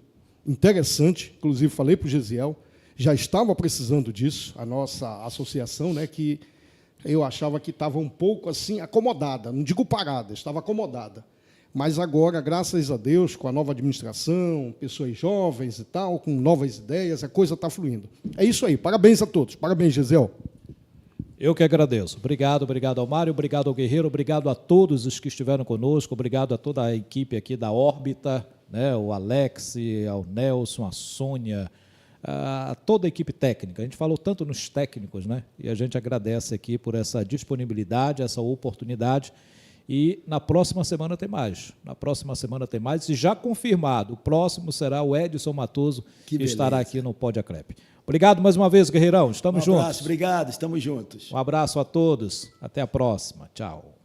interessante. Inclusive, falei para o Gesiel, já estava precisando disso, a nossa associação, né, que eu achava que estava um pouco assim acomodada, não digo parada, estava acomodada. Mas agora, graças a Deus, com a nova administração, pessoas jovens e tal, com novas ideias, a coisa está fluindo. É isso aí, parabéns a todos. Parabéns, Gesiel.
Eu que agradeço. Obrigado ao Mário, obrigado ao Guerreiro, obrigado a todos os que estiveram conosco, obrigado a toda a equipe aqui da Órbita, né, o Alex, ao Nelson, a Sônia, a toda a equipe técnica. A gente falou tanto nos técnicos, né? E a gente agradece aqui por essa disponibilidade, essa oportunidade. E na próxima semana tem mais. Na próxima semana tem mais. E já confirmado, o próximo será o Edson Matoso, que estará aqui no Pod Aclep. Obrigado mais uma vez, Guerreirão. Estamos juntos.
Um abraço, obrigado, estamos juntos.
Um abraço a todos. Até a próxima. Tchau.